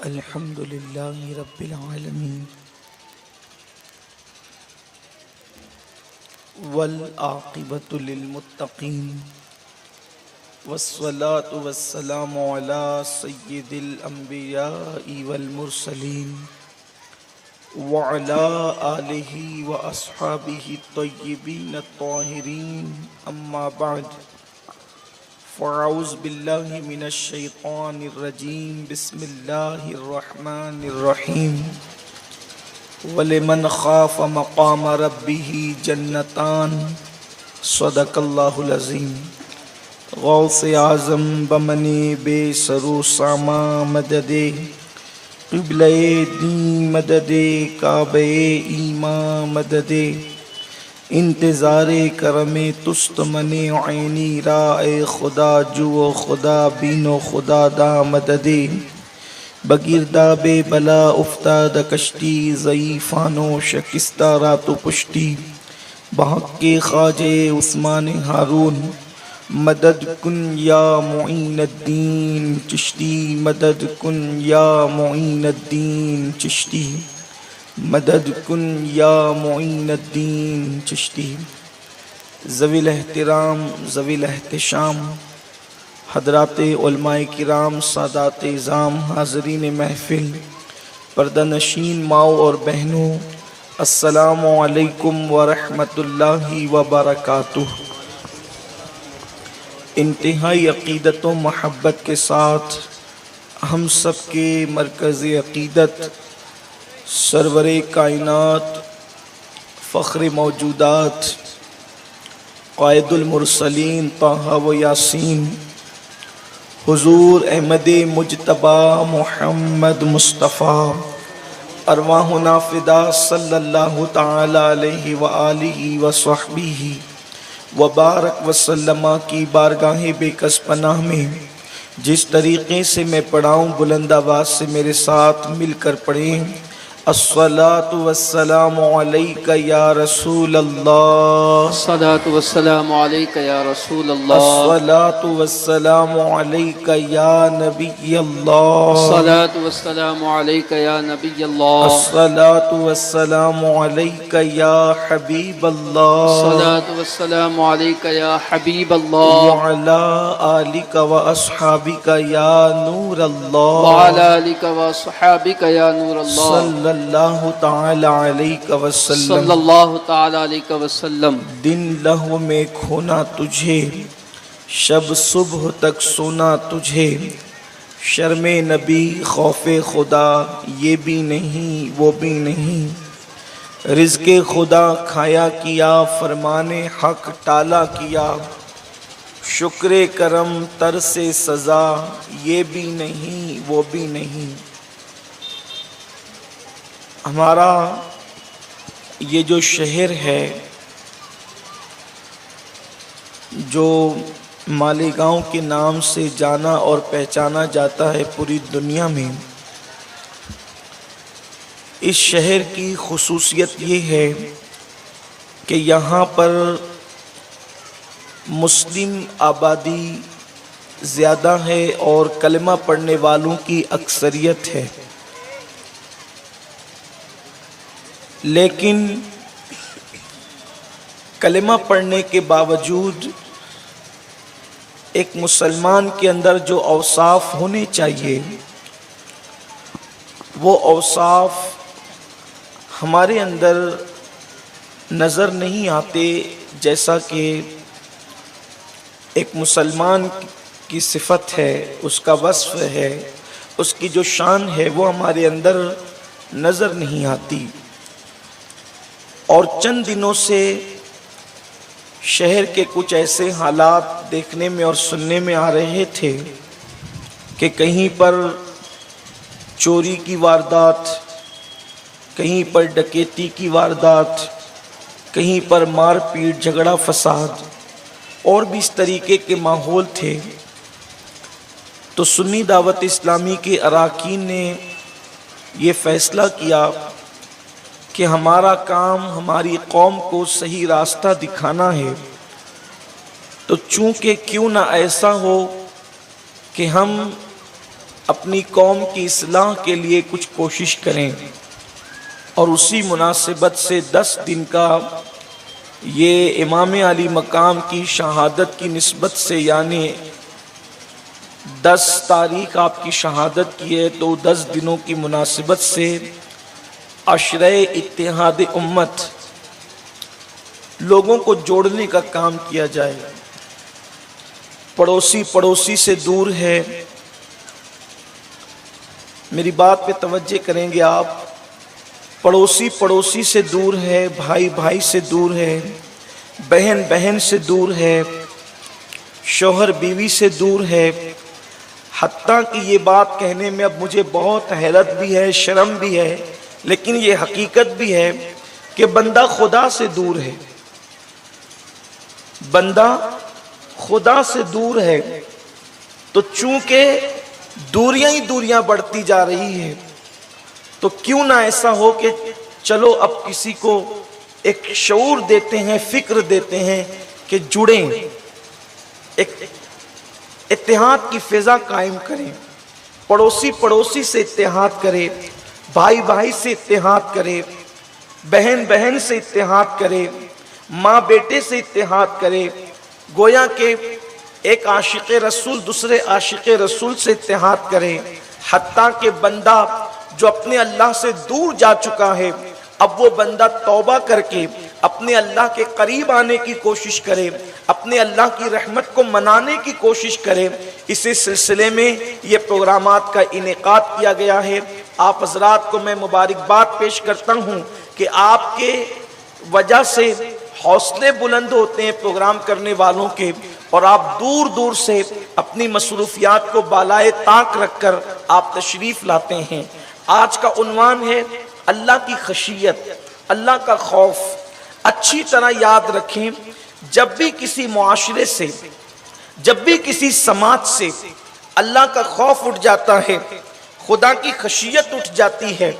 الحمد لله رب العالمين والعاقبة للمتقين والصلاة والسلام على سيد الأنبياء والمرسلين وعلى آله وأصحابه الطيبين الطاهرين أما بعد فأعوذ بالله من الشيطان الرجيم بسم الله الرحمن الرحيم ولمن خاف مقام ربه جنتان صدق الله العظيم غوث اعظم بمنی بے سرو ساما مددے قبلہ دین مددے کعبہ ایمان مددے انتظار کرم تست من عینی رائے خدا جو خدا بین و خدا دا مددے بگیردہ بے بلا افتاد کشتی ضعیفان و شکستہ رات و پشتی بحق کے خواجہ عثمان ہارون مدد کن یا معین الدین چشتی مدد کن یا معین الدین چشتی مدد کن یا معین الدین چشتی ذوی الاحترام ذوی الاحتشام حضرات علماء کرام سادات اعظام حاضرین محفل پردہ نشین ماؤں اور بہنوں السلام علیکم ورحمۃ اللہ وبرکاتہ۔ انتہائی عقیدت و محبت کے ساتھ ہم سب کے مرکز عقیدت سرور کائنات فخر موجودات قائد المرسلین طٰہٰ و یاسین حضور احمد مجتبی محمد مصطفیٰ ارواحنا فدا صلی اللہ تعالی علیہ وآلہ وصحبہ وبارک وسلم کی بارگاہ بے کس پناہ میں جس طریقے سے میں پڑھاؤں بلند آواز سے میرے ساتھ مل کر پڑھیں۔ الصلاة والسلام علیک یا رسول اللہ، الصلاة والسلام علیک یا رسول اللہ، الصلاة والسلام علیک یا نبی اللہ، الصلاة والسلام علیک یا نبی اللہ، الصلاة والسلام علیک یا حبیب اللہ، الصلاة والسلام علیک یا حبیب اللہ، وعلی آلک و اصحابک یا نور اللہ، وعلی آلک و صحابک یا نور اللہ، صلی اللہ تعالی علیہ وسلم۔ صلی اللہ تعالی علیہ وسلم۔ دن لہو میں کھونا تجھے، شب صبح تک سونا تجھے، شرم نبی خوف خدا یہ بھی نہیں وہ بھی نہیں، رزق خدا کھایا کیا فرمان حق ٹالا کیا، شکر کرم ترس سزا یہ بھی نہیں وہ بھی نہیں۔ ہمارا یہ جو شہر ہے جو مالیگاؤں کے نام سے جانا اور پہچانا جاتا ہے پوری دنیا میں، اس شہر کی خصوصیت یہ ہے کہ یہاں پر مسلم آبادی زیادہ ہے اور کلمہ پڑھنے والوں کی اکثریت ہے، لیکن کلمہ پڑھنے کے باوجود ایک مسلمان کے اندر جو اوصاف ہونے چاہیے وہ اوصاف ہمارے اندر نظر نہیں آتے، جیسا کہ ایک مسلمان کی صفت ہے، اس کا وصف ہے، اس کی جو شان ہے وہ ہمارے اندر نظر نہیں آتی۔ اور چند دنوں سے شہر کے کچھ ایسے حالات دیکھنے میں اور سننے میں آ رہے تھے کہ کہیں پر چوری کی واردات، کہیں پر ڈکیتی کی واردات، کہیں پر مار پیٹ جھگڑا فساد اور بھی اس طریقے کے ماحول تھے۔ تو سنی دعوت اسلامی کے اراکین نے یہ فیصلہ کیا کہ ہمارا کام ہماری قوم کو صحیح راستہ دکھانا ہے، تو چونکہ کیوں نہ ایسا ہو کہ ہم اپنی قوم کی اصلاح کے لیے کچھ کوشش کریں، اور اسی مناسبت سے 10 دن کا یہ امام علی مقام کی شہادت کی نسبت سے، یعنی 10 تاریخ آپ کی شہادت کی ہے، تو 10 دنوں کی مناسبت سے عشرہ اتحاد امت، لوگوں کو جوڑنے کا کام کیا جائے۔ پڑوسی سے دور ہے، میری بات پہ توجہ کریں گے آپ، پڑوسی سے دور ہے، بھائی سے دور ہے، بہن سے دور ہے، شوہر بیوی سے دور ہے، حتیٰ کہ یہ بات کہنے میں اب مجھے بہت حیرت بھی ہے، شرم بھی ہے، لیکن یہ حقیقت بھی ہے کہ بندہ خدا سے دور ہے، بندہ خدا سے دور ہے۔ تو چونکہ دوریاں ہی دوریاں بڑھتی جا رہی ہے، تو کیوں نہ ایسا ہو کہ چلو اب کسی کو ایک شعور دیتے ہیں، فکر دیتے ہیں کہ جڑیں، ایک اتحاد کی فضا قائم کریں، پڑوسی سے اتحاد کرے، بھائی سے اتحاد کرے، بہن سے اتحاد کرے، ماں بیٹے سے اتحاد کرے، گویا کہ ایک عاشق رسول دوسرے عاشق رسول سے اتحاد کرے، حتیٰ کہ بندہ جو اپنے اللہ سے دور جا چکا ہے، اب وہ بندہ توبہ کر کے اپنے اللہ کے قریب آنے کی کوشش کرے، اپنے اللہ کی رحمت کو منانے کی کوشش کرے۔ اسی سلسلے میں یہ پروگرامات کا انعقاد کیا گیا ہے۔ آپ حضرات کو میں مبارکباد پیش کرتا ہوں کہ آپ کے وجہ سے حوصلے بلند ہوتے ہیں پروگرام کرنے والوں کے، اور آپ دور دور سے اپنی مصروفیات کو بالائے طاق رکھ کر آپ تشریف لاتے ہیں۔ آج کا عنوان ہے اللہ کی خشیت، اللہ کا خوف۔ اچھی طرح یاد رکھیں، جب بھی کسی معاشرے سے، جب بھی کسی سماج سے اللہ کا خوف اٹھ جاتا ہے، خدا کی خشیت اٹھ جاتی ہے،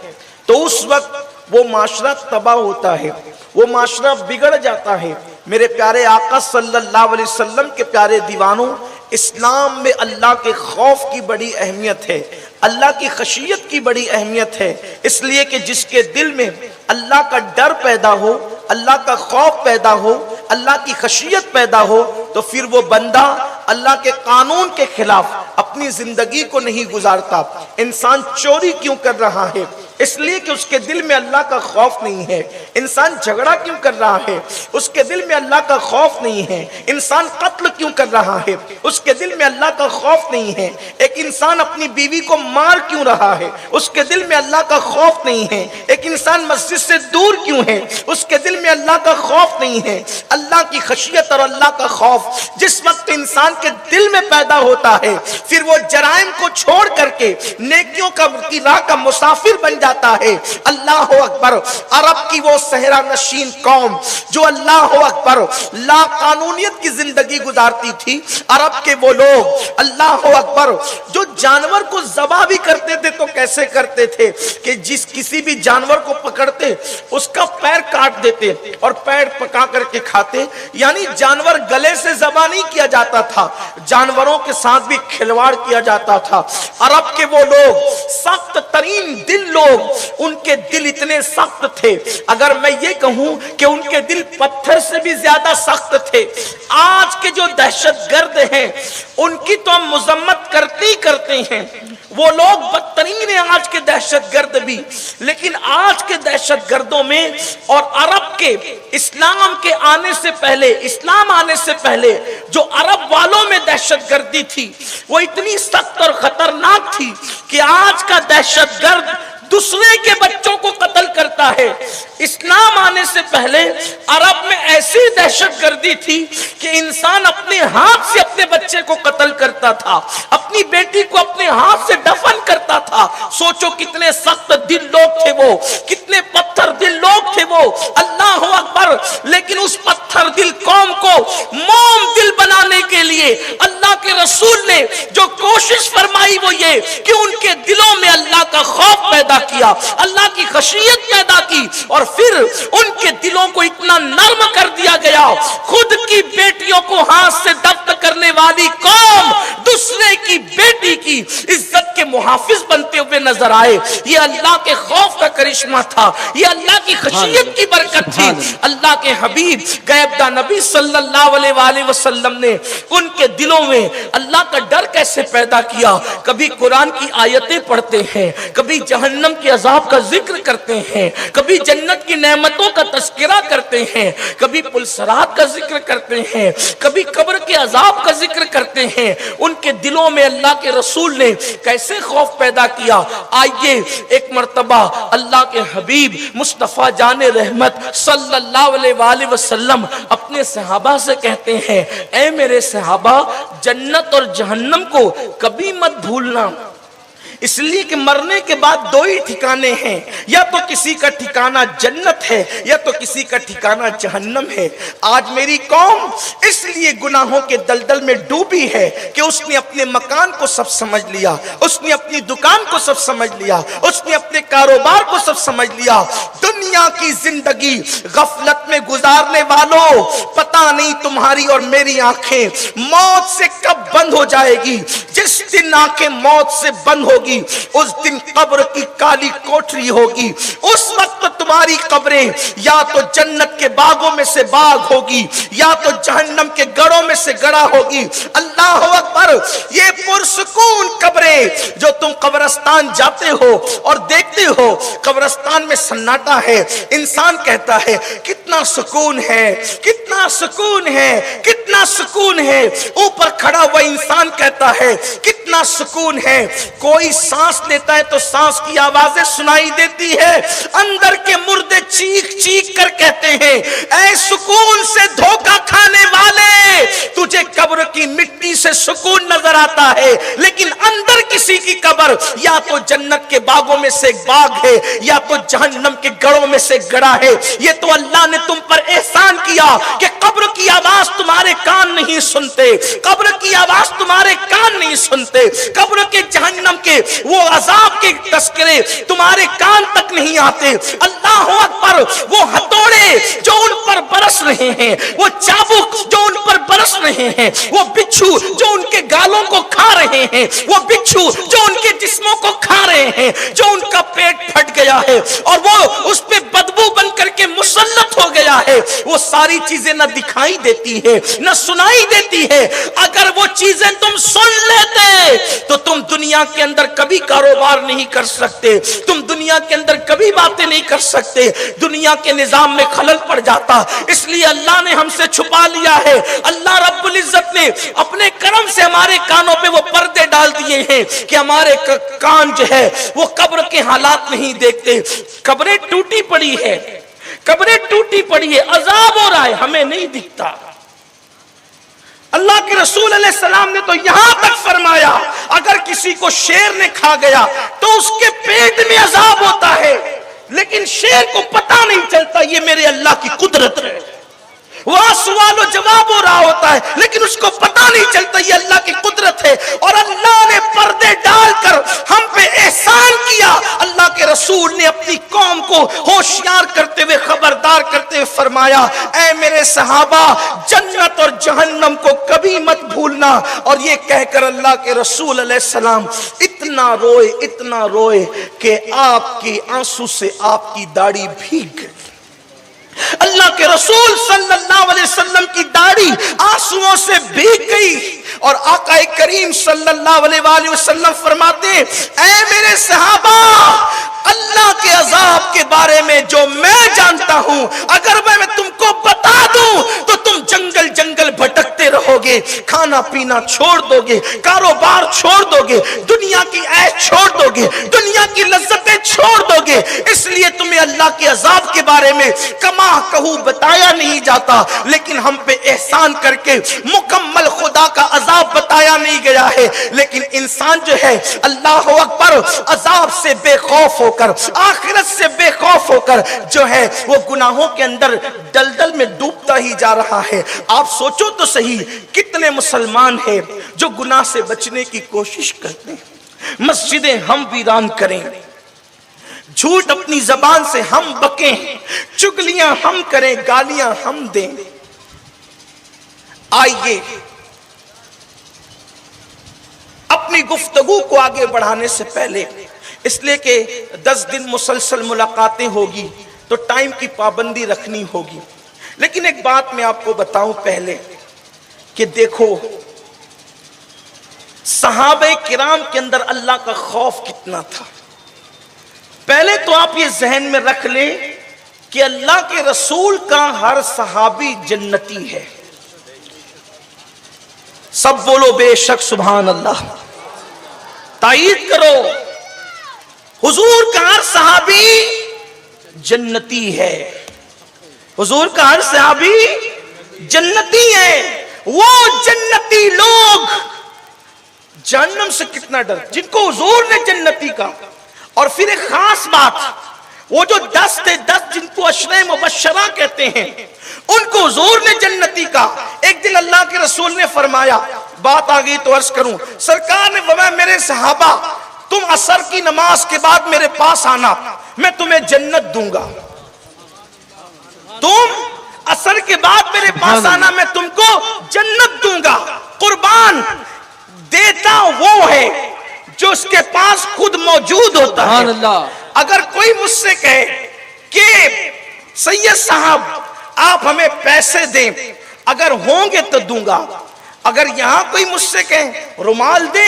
تو اس وقت وہ معاشرہ تباہ ہوتا ہے، وہ معاشرہ بگڑ جاتا ہے۔ میرے پیارے آقا صلی اللہ علیہ وسلم کے پیارے دیوانوں، اسلام میں اللہ کے خوف کی بڑی اہمیت ہے، اللہ کی خشیت کی بڑی اہمیت ہے، اس لیے کہ جس کے دل میں اللہ کا ڈر پیدا ہو، اللہ کا خوف پیدا ہو، اللہ کی خشیت پیدا ہو، تو پھر وہ بندہ اللہ کے قانون کے خلاف اپنی زندگی کو نہیں گزارتا۔ انسان چوری کیوں کر رہا ہے؟ اس لیے کہ اس کے دل میں اللہ کا خوف نہیں ہے۔ انسان جھگڑا کیوں کر رہا ہے؟ اس کے دل میں اللہ کا خوف نہیں ہے۔ انسان قتل کیوں کر رہا ہے؟ اس کے دل میں اللہ کا خوف نہیں ہے۔ ایک انسان اپنی بیوی کو مار کیوں رہا ہے؟ اس کے دل میں اللہ کا خوف نہیں ہے۔ ایک انسان مسجد سے دور کیوں ہے؟ اس کے دل میں اللہ کا خوف نہیں ہے۔ اللہ کی خشیت اور اللہ کا خوف جس وقت انسان کے دل میں پیدا ہوتا ہے، پھر وہ جرائم کو چھوڑ کر کے نیکیوں کی راہ کا مسافر بن جاتا ہے۔ اللہ اکبر! عرب کی وہ صحرا نشین قوم جو اللہ اکبر لا قانونیت کی زندگی گزارتی تھی، عرب کے وہ لوگ اللہ اکبر جو جانور کو ذبح بھی کرتے تھے تو کیسے کرتے تھے کہ کسی بھی جانور کو پکڑتے اس کا پیر کاٹ دیتے اور پیر پکا کر کے کھاتے، یعنی جانور گلے سے ذبح نہیں کیا جاتا تھا، جانوروں کے ساتھ بھی کھلواڑ کیا جاتا تھا۔ عرب کے وہ لوگ سخت ترین دل لوگ، ان کے دل اتنے سخت تھے، اگر میں یہ کہوں کہ ان کے دل پتھر سے بھی زیادہ سخت تھے۔ آج کے جو دہشت گرد ہیں ان کی تو ہم مذمت کرتے ہیں، وہ لوگ بدترین ہیں آج کے دہشت گرد بھی، لیکن آج کے دہشت گردوں میں اور عرب کے اسلام کے آنے سے پہلے، اسلام آنے سے پہلے جو عرب والوں میں دہشت گردی تھی وہ اتنی سخت اور خطرناک تھی کہ آج کا دہشت گرد دوسرے کے بچوں کو قتل کرتا ہے۔ اسلام آنے سے پہلے عرب میں ایسی دہشت گردی تھی کہ انسان اپنے ہاتھ سے اپنے بچے کو قتل کرتا تھا، اپنی بیٹی کو اپنے ہاتھ سے دفن کرتا تھا۔ سوچو کتنے سخت دل لوگ تھے وہ، کتنے پتھر دل لوگ تھے وہ، اللہ اکبر! لیکن اس پتھر دل قوم کو موم دل بنانے کے لیے اللہ کے رسول نے جو کوشش فرمائی وہ یہ کہ ان کے دلوں میں اللہ کا خوف پیدا کیا، اللہ کی خشیت پیدا کی، اور پھر ان کے دلوں کو اتنا نرم کر دیا گیا، خود کی بیٹیوں کو ہاتھ سے دفن کرنے والی قوم دوسرے کی بیٹی بیٹی کی عزت کے محافظ بنتے ہوئے نظر آئے. یہ اللہ کے خوف کا کرشمہ تھا, یہ اللہ کی خشیت کی برکت تھی. اللہ کے حبیب غیبدہ نبی صلی اللہ علیہ وآلہ وسلم نے ان کے دلوں میں اللہ کا ڈر کیسے پیدا کیا. کبھی قرآن کی آیتیں پڑھتے ہیں, کبھی جہنم کے عذاب کا ذکر کرتے ہیں, کبھی جنت کی نعمتوں کا تذکرہ کرتے ہیں, کبھی پلسرات کا ذکر کرتے ہیں, کبھی قبر کے عذاب کا ذکر کرتے ہیں. ان کے دلوں میں اللہ کے رسول نے کیسے خوف پیدا کیا. آئیے ایک مرتبہ اللہ کے حبیب مصطفیٰ جان رحمت صلی اللہ علیہ وآلہ وسلم اپنے صحابہ سے کہتے ہیں, اے میرے صحابہ, جنت اور جہنم کو کبھی مت بھولنا, اس لیے کہ مرنے کے بعد دو ہی ٹھکانے ہیں, یا تو کسی کا ٹھکانہ جنت ہے یا تو کسی کا ٹھکانہ جہنم ہے. آج میری قوم اس لیے گناہوں کے دلدل میں ڈوبی ہے کہ اس نے اپنے مکان کو سب سمجھ لیا, اس نے اپنی دکان کو سب سمجھ لیا, اس نے اپنے کاروبار کو سب سمجھ لیا. دنیا کی زندگی غفلت میں گزارنے والوں, پتہ نہیں تمہاری اور میری آنکھیں موت سے کب بند ہو جائے گی. جس دن آنکھیں موت سے بند ہوگی اس دن قبر کی کالی کوٹری ہوگی. اس وقت تمہاری قبریں یا تو جنت کے باغوں میں سے باغ ہوگی یا تو جہنم کے گڑھوں میں سے گڑھا ہوگی. اللہ اکبر. یہ پرسکون قبریں جو تم قبرستان جاتے ہو اور دیکھتے ہو, قبرستان میں سناٹا ہے, انسان کہتا ہے کتنا سکون ہے, کتنا سکون ہے, کتنا سکون ہے. اوپر کھڑا ہوا انسان کہتا ہے کتنا سکون ہے. کوئی سانس لیتا ہے تو سانس کی آوازیں سنائی دیتی ہے. اندر کے مردے چیخ چیخ کر کہتے ہیں اے سکون سے دھوکہ کھانے والے, تجھے قبر کی مٹی سے سکون نظر آتا ہے, لیکن اندر کسی کی قبر یا تو جنت کے باغوں میں سے ایک باغ ہے یا تو جہنم کے گڑھوں میں سے گڑھا ہے. یہ تو اللہ نے تم پر احسان کیا کہ قبر کی آواز تمہارے کان نہیں سنتے, قبر کی آواز تمہارے کان نہیں سنتے, قبر کے جہنم کے وہ عذاب کے تذکرے تمہارے کان تک نہیں آتے. اللہ اکبر. وہ ہتھوڑے جو ان پر برس رہے ہیں, وہ چابک جو ان پر برس رہے ہیں, وہ بچھو جو ان کے گالوں کو کھا رہے ہیں, وہ بچھو جو ان کے جسموں کو کھا رہے ہیں, جو ان کا پیٹ پھٹ گیا ہے اور وہ اس پہ بدبو بن کر کے مسلط ہو گیا ہے, وہ ساری چیزیں نہ دکھائی دیتی ہے نہ سنائی دیتی ہے. اگر وہ چیزیں تم سن لیتے تو تم دنیا کے اندر کبھی کاروبار نہیں کر سکتے, تم دنیا کے اندر کبھی باتیں نہیں کر سکتے, دنیا کے نظام میں خلل پڑ جاتا. اس لیے اللہ نے ہم سے چھپا لیا ہے. اللہ رب العزت نے اپنے کرم سے ہمارے کانوں پہ وہ پردے ڈال دیے ہیں کہ ہمارے کان جو ہے وہ قبر کے حالات نہیں دیکھتے. قبریں ٹوٹی پڑی ہے, قبریں ٹوٹی پڑی ہے, عذاب ہو رہا ہے, ہمیں نہیں دکھتا. اللہ کے رسول علیہ السلام نے تو یہاں تک فرمایا اگر کسی کو شیر نے کھا گیا تو اس کے پیٹ میں عذاب ہوتا ہے, لیکن شیر کو پتہ نہیں چلتا یہ میرے اللہ کی قدرت ہے. وہاں سوال و جواب ہو رہا ہوتا ہے لیکن اس کو پتہ نہیں چلتا یہ اللہ کی قدرت ہے. اور اللہ نے پردے ڈال کر ہم پہ احسان کیا. اللہ کے رسول نے اپنی قوم کو ہوشیار کرتے ہوئے, خبردار کرتے ہوئے فرمایا اے میرے صحابہ, جنت اور جہنم کو کبھی مت بھولنا. اور یہ کہہ کر اللہ کے رسول علیہ السلام اتنا روئے کہ آپ کی آنسو سے آپ کی داڑھی بھیگ گئی. اللہ کے رسول صلی اللہ علیہ وسلم کی داڑھی آنسوؤں سے بھیگ گئی. اور آقا کریم صلی اللہ علیہ وآلہ وسلم فرماتے ہیں اے میرے صحابہ, اللہ کے عذاب کے بارے میں جو میں جانتا ہوں اگر میں تم کو بتا دوں تو تم جنگل جنگل بھٹکتے رہو گے, کھانا پینا چھوڑ دو گے, کاروبار چھوڑ دو گے, دنیا کی عیش چھوڑ دو گے, دنیا کی لذتیں چھوڑ دو گے. اس لیے تمہیں اللہ کے عذاب کے بارے میں کما کہو بتایا نہیں جاتا, لیکن ہم پہ احسان کر کے مکمل خدا کا عذاب بتایا نہیں گیا ہے. لیکن انسان جو ہے اللہ اکبر عذاب سے بے خوف ہو کر, آخرت سے بے خوف ہو کر جو ہے وہ گناہوں کے اندر دلدل میں ڈوبتا ہی جا رہا ہے. آپ سوچو تو صحیح کتنے مسلمان ہیں جو گناہ سے بچنے کی کوشش کرتے ہیں, مسجدیں ہم ویران کریں, جھوٹ اپنی زبان سے ہم بکیں, چگلیاں ہم کریں, گالیاں ہم دیں. آئیے اپنی گفتگو کو آگے بڑھانے سے پہلے، اس لیے کہ 10 دن مسلسل ملاقاتیں ہوگی تو ٹائم کی پابندی رکھنی ہوگی، لیکن ایک بات میں آپ کو بتاؤں پہلے کہ دیکھو صحابہ کرام کے اندر اللہ کا خوف کتنا تھا۔ پہلے تو آپ یہ ذہن میں رکھ لیں کہ اللہ کے رسول کا ہر صحابی جنتی ہے۔ سب بولو بے شک سبحان اللہ، تائید کرو، حضور کا ہر صحابی جنتی ہے، حضور کا ہر صحابی جنتی ہے۔ وہ جنتی لوگ جہنم سے کتنا ڈر، جن کو حضور نے جنتی کہا۔ اور پھر ایک خاص بات، وہ جو 10 تھے 10 جن کو عشرہ مبشرہ کہتے ہیں، ان کو حضور نے جنتی کہا۔ ایک دن اللہ کے رسول نے فرمایا، بات آ گئی تو عرض کروں، سرکار نے فرمایا میرے صحابہ تم عصر کی نماز کے بعد میرے پاس آنا، میں تمہیں جنت دوں گا۔ تم عصر کے بعد میرے پاس آنا، میں تم کو جنت دوں گا۔ قربان دیتا وہ ہے جو اس کے پاس خود موجود ہوتا ہے۔ اگر کوئی مجھ سے کہے کہ سید صاحب آپ ہمیں پیسے دیں، اگر ہوں گے تو دوں گا، اگر یہاں کوئی مجھ سے کہے رومال دے،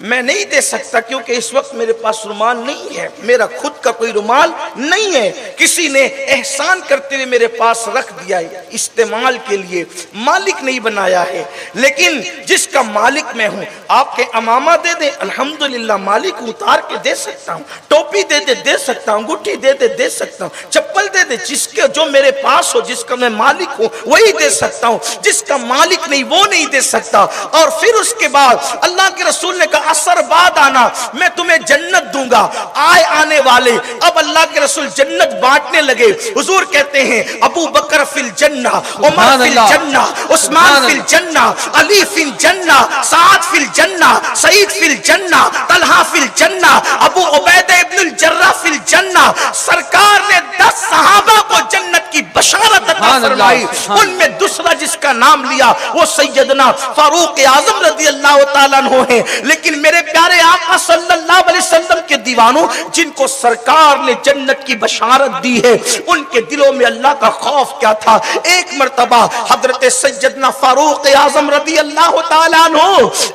میں نہیں دے سکتا، کیونکہ اس وقت میرے پاس رومال نہیں ہے، میرا خود کا کوئی رومال نہیں ہے، کسی نے احسان کرتے ہوئے میرے پاس رکھ دیا ہے، استعمال کے لیے، مالک نہیں بنایا ہے۔ لیکن جس کا مالک میں ہوں، آپ کے امامہ دے دیں الحمدللہ مالک ہوں، اتار کے دے سکتا ہوں، ٹوپی دے دے دے سکتا ہوں، انگوٹھی دے دے دے سکتا ہوں، چپل دے دے، جس کے جو میرے پاس ہو، جس کا میں مالک ہوں وہی دے سکتا ہوں، جس کا مالک نہیں وہ نہیں دے سکتا۔ اور پھر اس کے بعد اللہ کے رسول نے کہا عصر بعد آنا، میں تمہیں جنت دوں گا۔ آنے والے اب اللہ کے رسول جنت بانٹنے لگے۔ حضور کہتے ہیں ابو بکر فی الجنہ، عمر فی الجنہ، عثمان فی الجنہ، علی فی الجنہ، سعد فی الجنہ، سعید فی الجنہ، طلحہ فی الجنہ، ابو عبیدہ ابن الجراح فی الجنہ۔ سرکار نے 10 صحابہ کو جنت کی بشارت عطا فرمائی، ان میں دوسرا جس کا نام لیا وہ سیدنا فاروق اعظم رضی اللہ تعالیٰ عنہ ہیں۔ لیکن میرے پیارے آقا صلی اللہ علیہ وسلم کے دیوانوں، جن کو سرکار نے جنت کی بشارت دی ہے، ان کے دلوں میں اللہ کا خوف کیا تھا۔ ایک مرتبہ حضرت سیدنا فاروق اعظم رضی اللہ تعالیٰ عنہ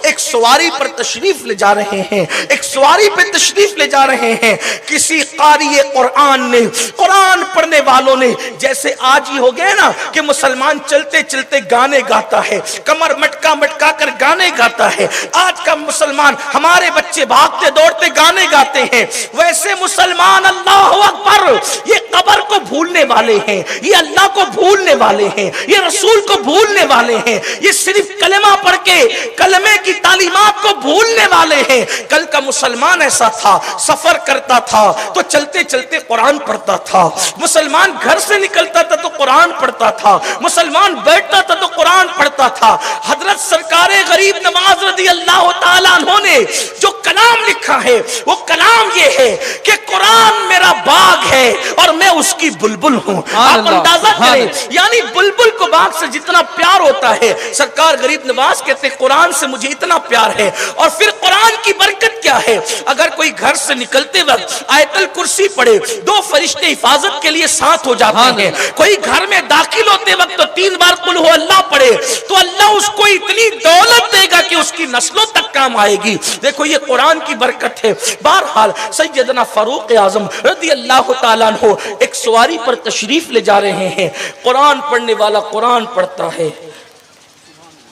ایک سواری پر تشریف لے جا رہے ہیں، ایک سواری پر تشریف لے جا رہے ہیں، کسی قاری قرآن نے، قرآن پڑھنے والوں نے، جیسے آج ہی ہو گئے نا کہ مسلمان چلتے چلتے گانے گاتا ہے، کمر مٹکا مٹکا کر گانے گاتا ہے، آج کا مسلمان، ہمارے بچے بھاگتے دوڑتے گانے گاتے ہیں، ویسے مسلمان اللہ اکبر یہ قبر کو بھولنے والے ہیں، یہ اللہ کو بھولنے والے ہیں، یہ رسول کو بھولنے والے ہیں، یہ صرف کلمہ پڑھ کے کلمے کی تعلیمات کو بھولنے والے ہیں۔ کل کا مسلمان ایسا تھا، سفر کرتا تھا تو چلتے چلتے قرآن پڑھتا تھا، مسلمان گھر سے نکلتا تھا تو قرآن پڑھتا تھا، مسلمان بیٹھتا تھا تو قرآن پڑھتا تھا۔ حضرت سرکار غریب نواز رضی اللہ تعالیٰ عنہ نے جو کلام لکھا ہے وہ کلام یہ ہے کہ قرآن میرا باغ ہے اور میں اس کی بلبل ہوں۔ آپ اندازہ کریں، یعنی بلبل کو باغ سے جتنا پیار ہوتا ہے، سرکار غریب نواز کہتے ہیں قرآن سے مجھے اتنا پیار ہے۔ اور پھر قرآن کی برکت کیا ہے، اگر کوئی گھر سے نکلتے وقت آیت الکرسی پڑھے 2 فرشتے حفاظت کے لیے ساتھ ہو جاتے ہیں، کوئی گھر میں داخل ہوتے وقت تو 3 بار قل ہو اللہ پڑھے تو اللہ اس کو اتنی دولت دے گا کہ اس کی نسلوں تک کام آئے گی۔ دیکھو یہ قرآن کی برکت ہے۔ بہرحال سیدنا فاروق اعظم رضی اللہ تعالیٰ عنہ ایک سواری پر تشریف لے جا رہے ہیں، قرآن پڑھنے والا قرآن پڑھتا ہے،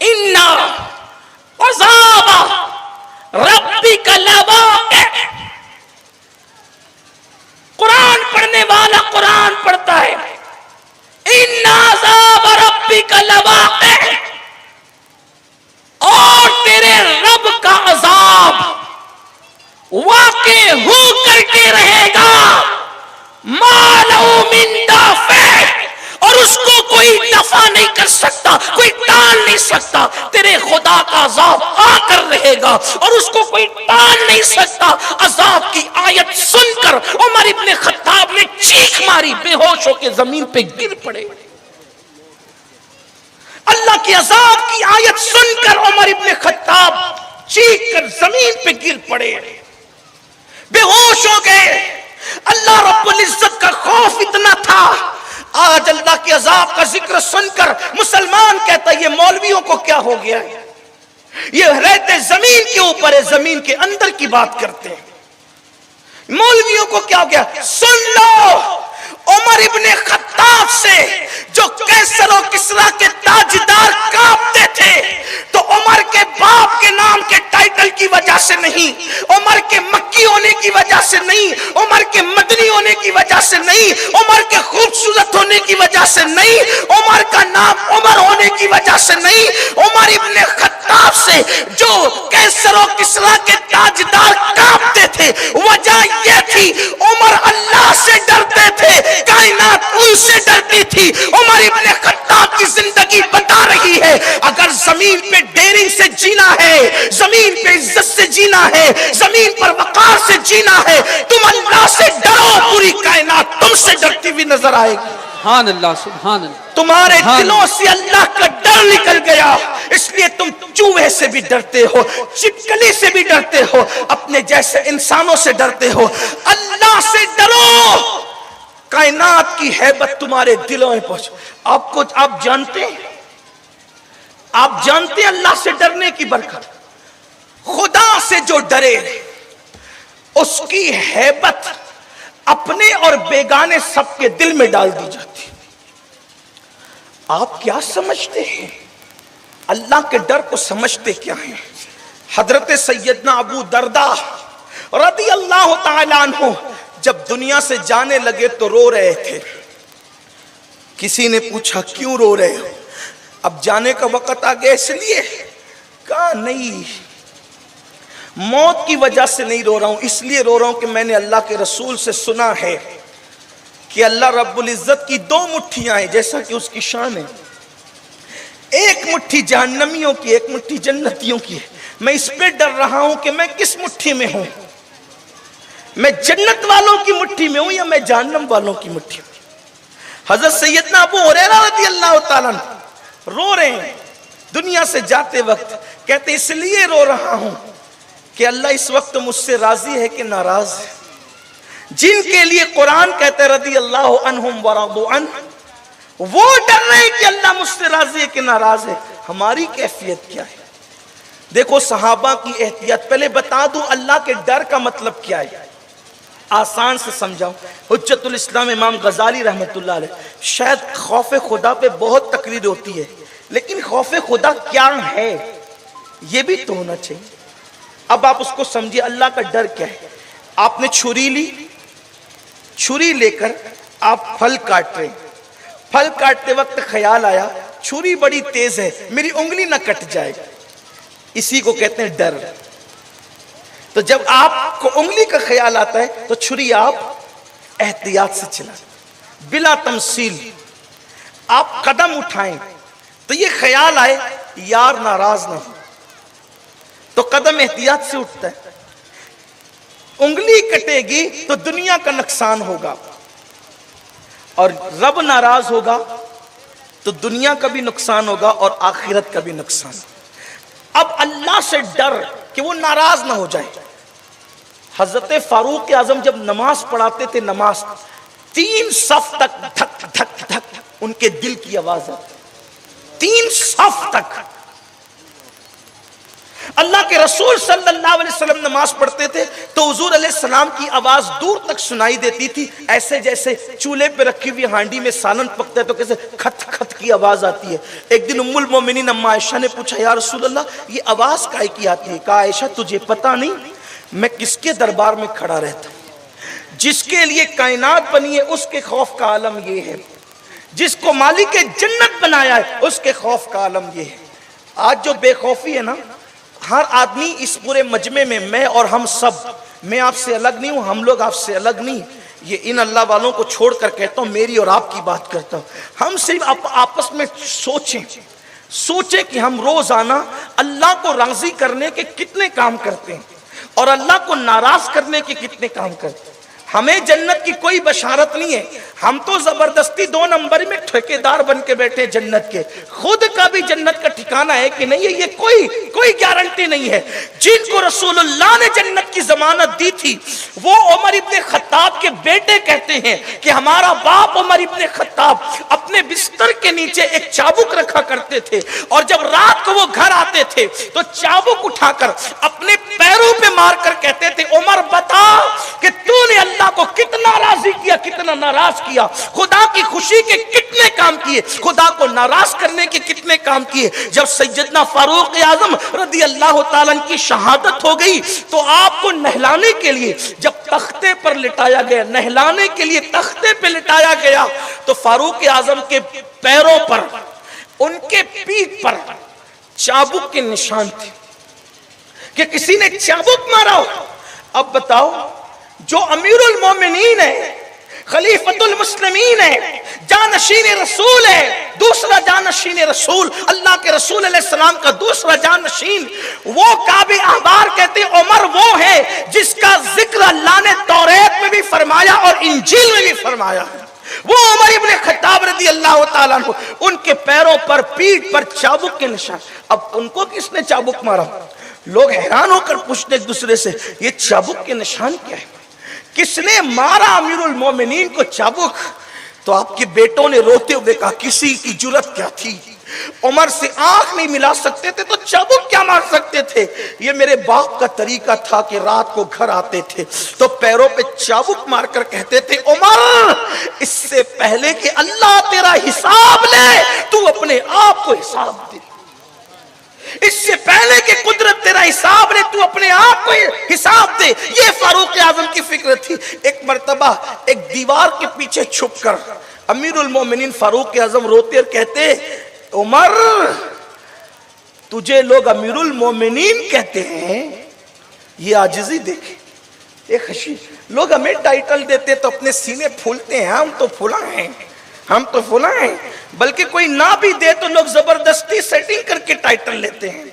اِنَّا عَذَابَ رَبِّكَ لَوَاقِعٌ، قرآن پڑھنے والا قرآن پڑھتا ہے، اِنَّا عَذَابَ رَبِّكَ لَوَاقِعٌ، اور تیرے رب کا عذاب واقع ہو کر کے رہے گا، مَا لَهُ مِن دَافِعٍ، اور اس کو کوئی دفع نہیں کر سکتا، کوئی ٹال نہیں سکتا۔ تیرے خدا کا عذاب آ کر رہے گا اور اس کو کوئی ٹال نہیں سکتا۔ عذاب کی آیت سن کر عمر ابن خطاب نے چیخ ماری، بے ہوش ہو کے زمین پہ گر پڑے۔ اللہ کی عذاب کی آیت سن کر عمر ابن خطاب چیخ کر زمین پہ گر پڑے، بے ہوش ہو گئے۔ اللہ رب العزت کا خوف اتنا تھا، آج اللہ کے عذاب کا ذکر سن کر مسلمان کہتا ہے یہ مولویوں کو کیا ہو گیا ہے، یہ رہتے زمین کے اوپر ہے، زمین کے اندر کی بات کرتے ہیں، مولویوں کو کیا ہو گیا۔ سن لو، عمر ابن خطاب سے جو کیسر و کسرا کے تاجدار کانپتے تھے، تو عمر کے باپ کے نام کے ٹائٹل کی وجہ سے نہیں، عمر کے مکی ہونے کی وجہ سے نہیں، عمر کے مدنی ہونے کی وجہ سے نہیں، عمر کے خوبصورت ہونے کی وجہ سے نہیں، عمر کا نام عمر ہونے کی وجہ سے نہیں، عمر ابن خطاب سے جو کیسر و کسرا کے تاجدار کانپتے تھے، وجہ یہ تھی عمر اللہ سے ڈرتے تھے، کائنات ان سے ڈرتی تھی۔ عمر ابن خطاب کی زندگی بتا رہی ہے اگر زمین پہ ڈیرنگ سے جینا ہے، زمین پہ عزت سے جینا ہے، زمین پر وقار سے جینا ہے، تم اللہ سے ڈرو، پوری کائنات تم سے ڈرتی ہوئی نظر آئے گی۔ سبحان اللہ، سبحان اللہ۔ تمہارے دلوں سے اللہ کا ڈر نکل گیا، اس لیے تم چوہے سے بھی ڈرتے ہو، چپکلی سے بھی ڈرتے ہو، اپنے جیسے انسانوں سے ڈرتے ہو۔ اللہ سے ڈرو، کائنات کی ہیبت تمہارے دلوں میں پہنچ۔ آپ جانتے ہیں اللہ سے ڈرنے کی برکت، خدا سے جو ڈرے اس کی ہیبت اپنے اور بیگانے سب کے دل میں ڈال دی جاتی۔ آپ کیا سمجھتے ہیں؟ اللہ کے ڈر کو سمجھتے کیا ہیں؟ حضرت سیدنا ابو درداء رضی اللہ تعالیٰ عنہ جب دنیا سے جانے لگے تو رو رہے تھے۔ کسی نے پوچھا کیوں رو رہے ہو؟ اب جانے کا وقت آ گیا اس لیے؟ کہا نہیں، موت کی وجہ سے نہیں رو رہا ہوں، اس لیے رو رہا ہوں کہ میں نے اللہ کے رسول سے سنا ہے کہ اللہ رب العزت کی دو مٹھیاں ہیں جیسا کہ اس کی شان ہے، ایک مٹھی جہنمیوں کی، ایک مٹھی جنتیوں کی ہے۔ میں اس پہ ڈر رہا ہوں کہ میں کس مٹھی میں ہوں، میں جنت والوں کی مٹھی میں ہوں یا میں جہنم والوں کی مٹھی میں۔ حضرت سیدنا ابو ہریرہ رضی اللہ تعالیٰ عنہ رو رہے ہیں دنیا سے جاتے وقت، کہتے اس لیے رو رہا ہوں کہ اللہ اس وقت مجھ سے راضی ہے کہ ناراض ہے۔ جن کے لیے قرآن کہتے ہیں رضی اللہ عنہم ورضوا عنہ، وہ ڈر رہے ہیں کہ اللہ مجھ سے راضی ہے کہ ناراض ہے۔ ہماری کیفیت کیا ہے؟ دیکھو صحابہ کی احتیاط، پہلے بتا دوں اللہ کے ڈر کا مطلب کیا ہے، آسان سے سمجھاؤں۔ حجت الاسلام امام غزالی رحمت اللہ علیہ، شاید خوف خدا پہ بہت تقریر ہوتی ہے، لیکن خوف خدا کیا ہے یہ بھی تو ہونا چاہیے۔ اب آپ اس کو سمجھیے، اللہ کا ڈر کیا ہے؟ آپ نے چھری لی، چھری لے کر آپ پھل کاٹ رہے ہیں، پھل کاٹتے وقت خیال آیا چھری بڑی تیز ہے، میری انگلی نہ کٹ جائے، اسی کو کہتے ہیں ڈر۔ تو جب آپ کو انگلی کا خیال آتا ہے تو چھری آپ احتیاط سے چلائیں، بلا تمثیل۔ آپ قدم اٹھائیں تو یہ خیال آئے یار ناراض نہ ہو، تو قدم احتیاط سے اٹھتا ہے۔ انگلی کٹے گی تو دنیا کا نقصان ہوگا، اور رب ناراض ہوگا تو دنیا کا بھی نقصان ہوگا اور آخرت کا بھی نقصان ہوگا۔ اب اللہ سے ڈر کہ وہ ناراض نہ ہو جائے۔ حضرت فاروق اعظم جب نماز پڑھاتے تھے، نماز 3 صف تک دھک دھک دھک ان کے دل کی آواز آتی، 3 صف تک۔ اللہ کے رسول صلی اللہ علیہ وسلم نماز پڑھتے تھے تو حضور علیہ السلام کی آواز دور تک سنائی دیتی تھی، ایسے جیسے چولہے پہ رکھی ہوئی ہانڈی میں سالن پکتا ہے تو کیسے کھت کھت کی آواز آتی ہے۔ ایک دن ام المومنین اما عائشہ نے پوچھا یا رسول اللہ یہ آواز کائے کی آتی ہے؟ کہا عائشہ تجھے پتہ نہیں میں کس کے دربار میں کھڑا رہتا ہوں؟ جس کے لیے کائنات بنی ہے اس کے خوف کا عالم یہ ہے، جس کو مالک جنت بنایا ہے اس کے خوف کا عالم یہ ہے۔ آج جو بے خوفی ہے نا، ہر آدمی اس پورے مجمع میں، میں اور ہم سب، میں آپ سے الگ نہیں ہوں، ہم لوگ آپ سے الگ نہیں، یہ ان اللہ والوں کو چھوڑ کر کہتا ہوں، میری اور آپ کی بات کرتا ہوں۔ ہم صرف آپس میں سوچیں کہ ہم روزانہ اللہ کو راضی کرنے کے کتنے کام کرتے ہیں اور اللہ کو ناراض کرنے کے کتنے کام کرتے ہیں۔ ہمیں جنت کی کوئی بشارت نہیں ہے، ہم تو زبردستی 2 نمبر میں ٹھیکیدار بن کے بیٹھے جنت کے، خود کا بھی جنت کا ٹھکانہ ہے کہ نہیں ہے یہ کوئی گارنٹی نہیں ہے۔ جن کو رسول اللہ نے جنت کی ضمانت دی تھی وہ عمر ابن خطاب کے بیٹے کہتے ہیں کہ ہمارا باپ عمر ابن خطاب اپنے بستر کے نیچے ایک چابک رکھا کرتے تھے، اور جب رات کو وہ گھر آتے تھے تو چابک اٹھا کر اپنے پیروں پہ مار کر کہتے تھے عمر بتا کہ تو نے اللہ کو کتنا راضی کیا، کتنا ناراض کیا، خدا کی خوشی کے کتنے کام کیے، خدا کو ناراض کرنے کے کتنے کام کیے۔ جب سیدنا فاروق اعظم رضی اللہ تعالیٰ عنہ کی شہادت ہو گئی تو آپ کو نہلانے کے لیے جب تختے پر لٹایا گیا، نہلانے کے لیے تختے پہ لٹایا گیا تو فاروق اعظم کے پیروں پر، ان کے پیٹھ پر چابک کے نشان تھے کہ کسی نے چابک مارا ہو۔ اب بتاؤ، جو امیر المومنین ہے، خلیفۃ المسلمین ہے، جانشین رسول ہے، دوسرا جانشین رسول، اللہ کے رسول علیہ السلام کا دوسرا جانشین، وہ کعب احبار کہتے ہیں عمر وہ ہے جس کا ذکر اللہ نے توریت میں بھی فرمایا اور انجیل میں بھی فرمایا ہے، وہ عمر ابن خطاب رضی اللہ تعالیٰ عنہ، ان کے پیروں پر، پیٹھ پر چابک کے نشان۔ اب ان کو کس نے چابک مارا؟ لوگ حیران ہو کر پوچھتے ایک دوسرے سے یہ چابک کے نشان کیا ہے؟ کس نے مارا امیر المومنین کو چابک؟ تو آپ کے بیٹوں نے روتے ہوئے کہا کسی کی جرت کیا تھی، عمر سے آنکھ نہیں ملا سکتے تھے تو چابک کیا مار سکتے تھے؟ یہ میرے باپ کا طریقہ تھا کہ رات کو گھر آتے تھے تو پیروں پہ چابک مار کر کہتے تھے عمر اس سے پہلے کہ اللہ تیرا حساب لے تو اپنے آپ کو حساب دے، اس سے پہلے کہ قدرت تیرا حساب لے تو اپنے آپ کو حساب دے۔ یہ فاروق اعظم کی فکر تھی۔ ایک مرتبہ ایک دیوار کے پیچھے چھپ کر امیر المومنین فاروق اعظم روتے اور کہتے عمر تجھے لوگ امیر المومنین کہتے ہیں، یہ عاجزی دیکھیں، ایک خشی، لوگ ہمیں ٹائٹل دیتے تو اپنے سینے پھولتے ہیں، ہم تو پھولا ہیں، ہم تو پھولا ہیں، بلکہ کوئی نہ بھی دے تو لوگ زبردستی سیٹنگ کر کے ٹائٹل لیتے ہیں۔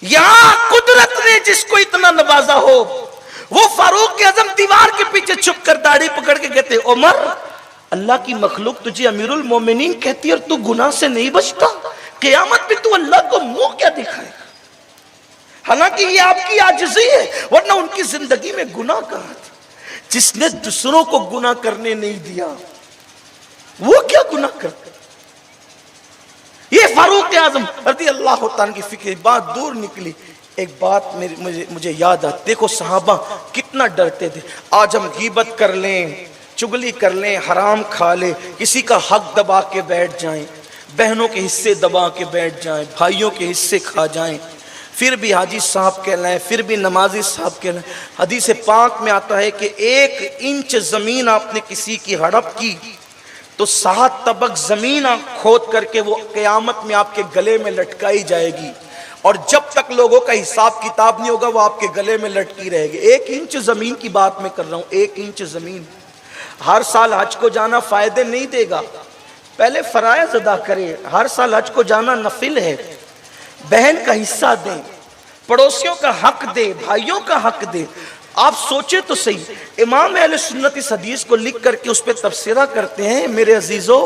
یہاں قدرت نے جس کو اتنا نوازا ہو وہ فاروق اعظم دیوار کے پیچھے چھپ کر داڑھی پکڑ کے کہتے عمر اللہ کی مخلوق تجھے امیر المومنین کہتی ہے اور تو گناہ سے نہیں بچتا، قیامت میں تو اللہ کو منہ کیا دکھائے گا؟ حالانکہ یہ آپ کی عاجزی ہے، ورنہ ان کی زندگی میں گناہ کہاں تھا؟ جس نے دوسروں کو گناہ کرنے نہیں دیا وہ کیا گناہ کرتے؟ یہ فاروق اعظم رضی اللہ تعالیٰ کی فکر، بات دور نکلی، ایک بات مجھے یاد آتی، دیکھو صحابہ کتنا ڈرتے تھے، آج ہم غیبت کر لیں، چگلی کر لیں، حرام کھا لیں، کسی کا حق دبا کے بیٹھ جائیں، بہنوں کے حصے دبا کے بیٹھ جائیں، بھائیوں کے حصے کھا جائیں، پھر بھی حاجی صاحب کہلائیں، پھر بھی نمازی صاحب کہلائیں۔ حدیث پاک میں آتا ہے کہ 1 انچ زمین آپ نے کسی کی ہڑپ کی تو 7 طبق زمین کھود کر کے وہ قیامت میں آپ کے گلے میں لٹکائی جائے گی، اور جب تک لوگوں کا حساب کتاب نہیں ہوگا وہ آپ کے گلے میں لٹکی رہے گی۔ 1 انچ زمین کی بات میں کر رہا ہوں، 1 انچ زمین۔ ہر سال حج کو جانا فائدے نہیں دے گا، پہلے فرائض ادا کرے، ہر سال حج کو جانا نفل ہے، بہن کا حصہ دیں، پڑوسیوں کا حق دے، بھائیوں کا حق دے۔ آپ سوچے تو صحیح، امام اہل سنت اس حدیث کو لکھ کر کے اس پہ تبصرہ کرتے ہیں، میرے عزیزو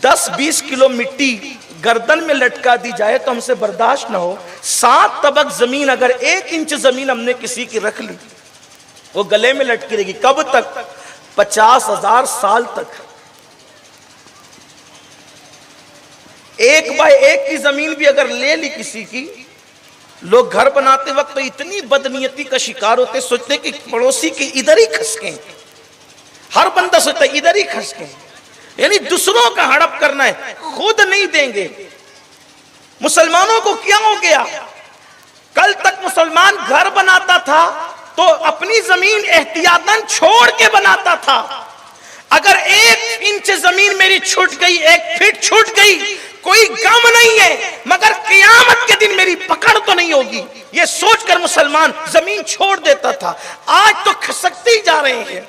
10-20 کلو مٹی گردن میں لٹکا دی جائے تو ہم سے برداشت نہ ہو، 7 طبق زمین اگر 1 انچ زمین ہم نے کسی کی رکھ لی وہ گلے میں لٹکی رہے گی، کب تک؟ 50,000 سال تک۔ 1/1 کی زمین بھی اگر لے لی کسی کی، لوگ گھر بناتے وقت تو اتنی بدنیتی کا شکار ہوتے، سوچتے کہ پڑوسی کے ادھر ہی کھسکیں، ہر بندہ سوچتا ہے ادھر ہی کھسکیں، یعنی دوسروں کا ہڑپ کرنا ہے، خود نہیں دیں گے۔ مسلمانوں کو کیا ہو گیا؟ کل تک مسلمان گھر بناتا تھا تو اپنی زمین احتیاطاً چھوڑ کے بناتا تھا، اگر 1 انچ زمین میری چھوٹ گئی، 1 فٹ چھوٹ گئی، کوئی غم نہیں ہے، مگر قیامت کے دن میری پکڑ تو نہیں ہوگی، یہ سوچ کر مسلمان زمین چھوڑ دیتا تھا۔ آج تو کھسکتے ہی جا رہے ہیں،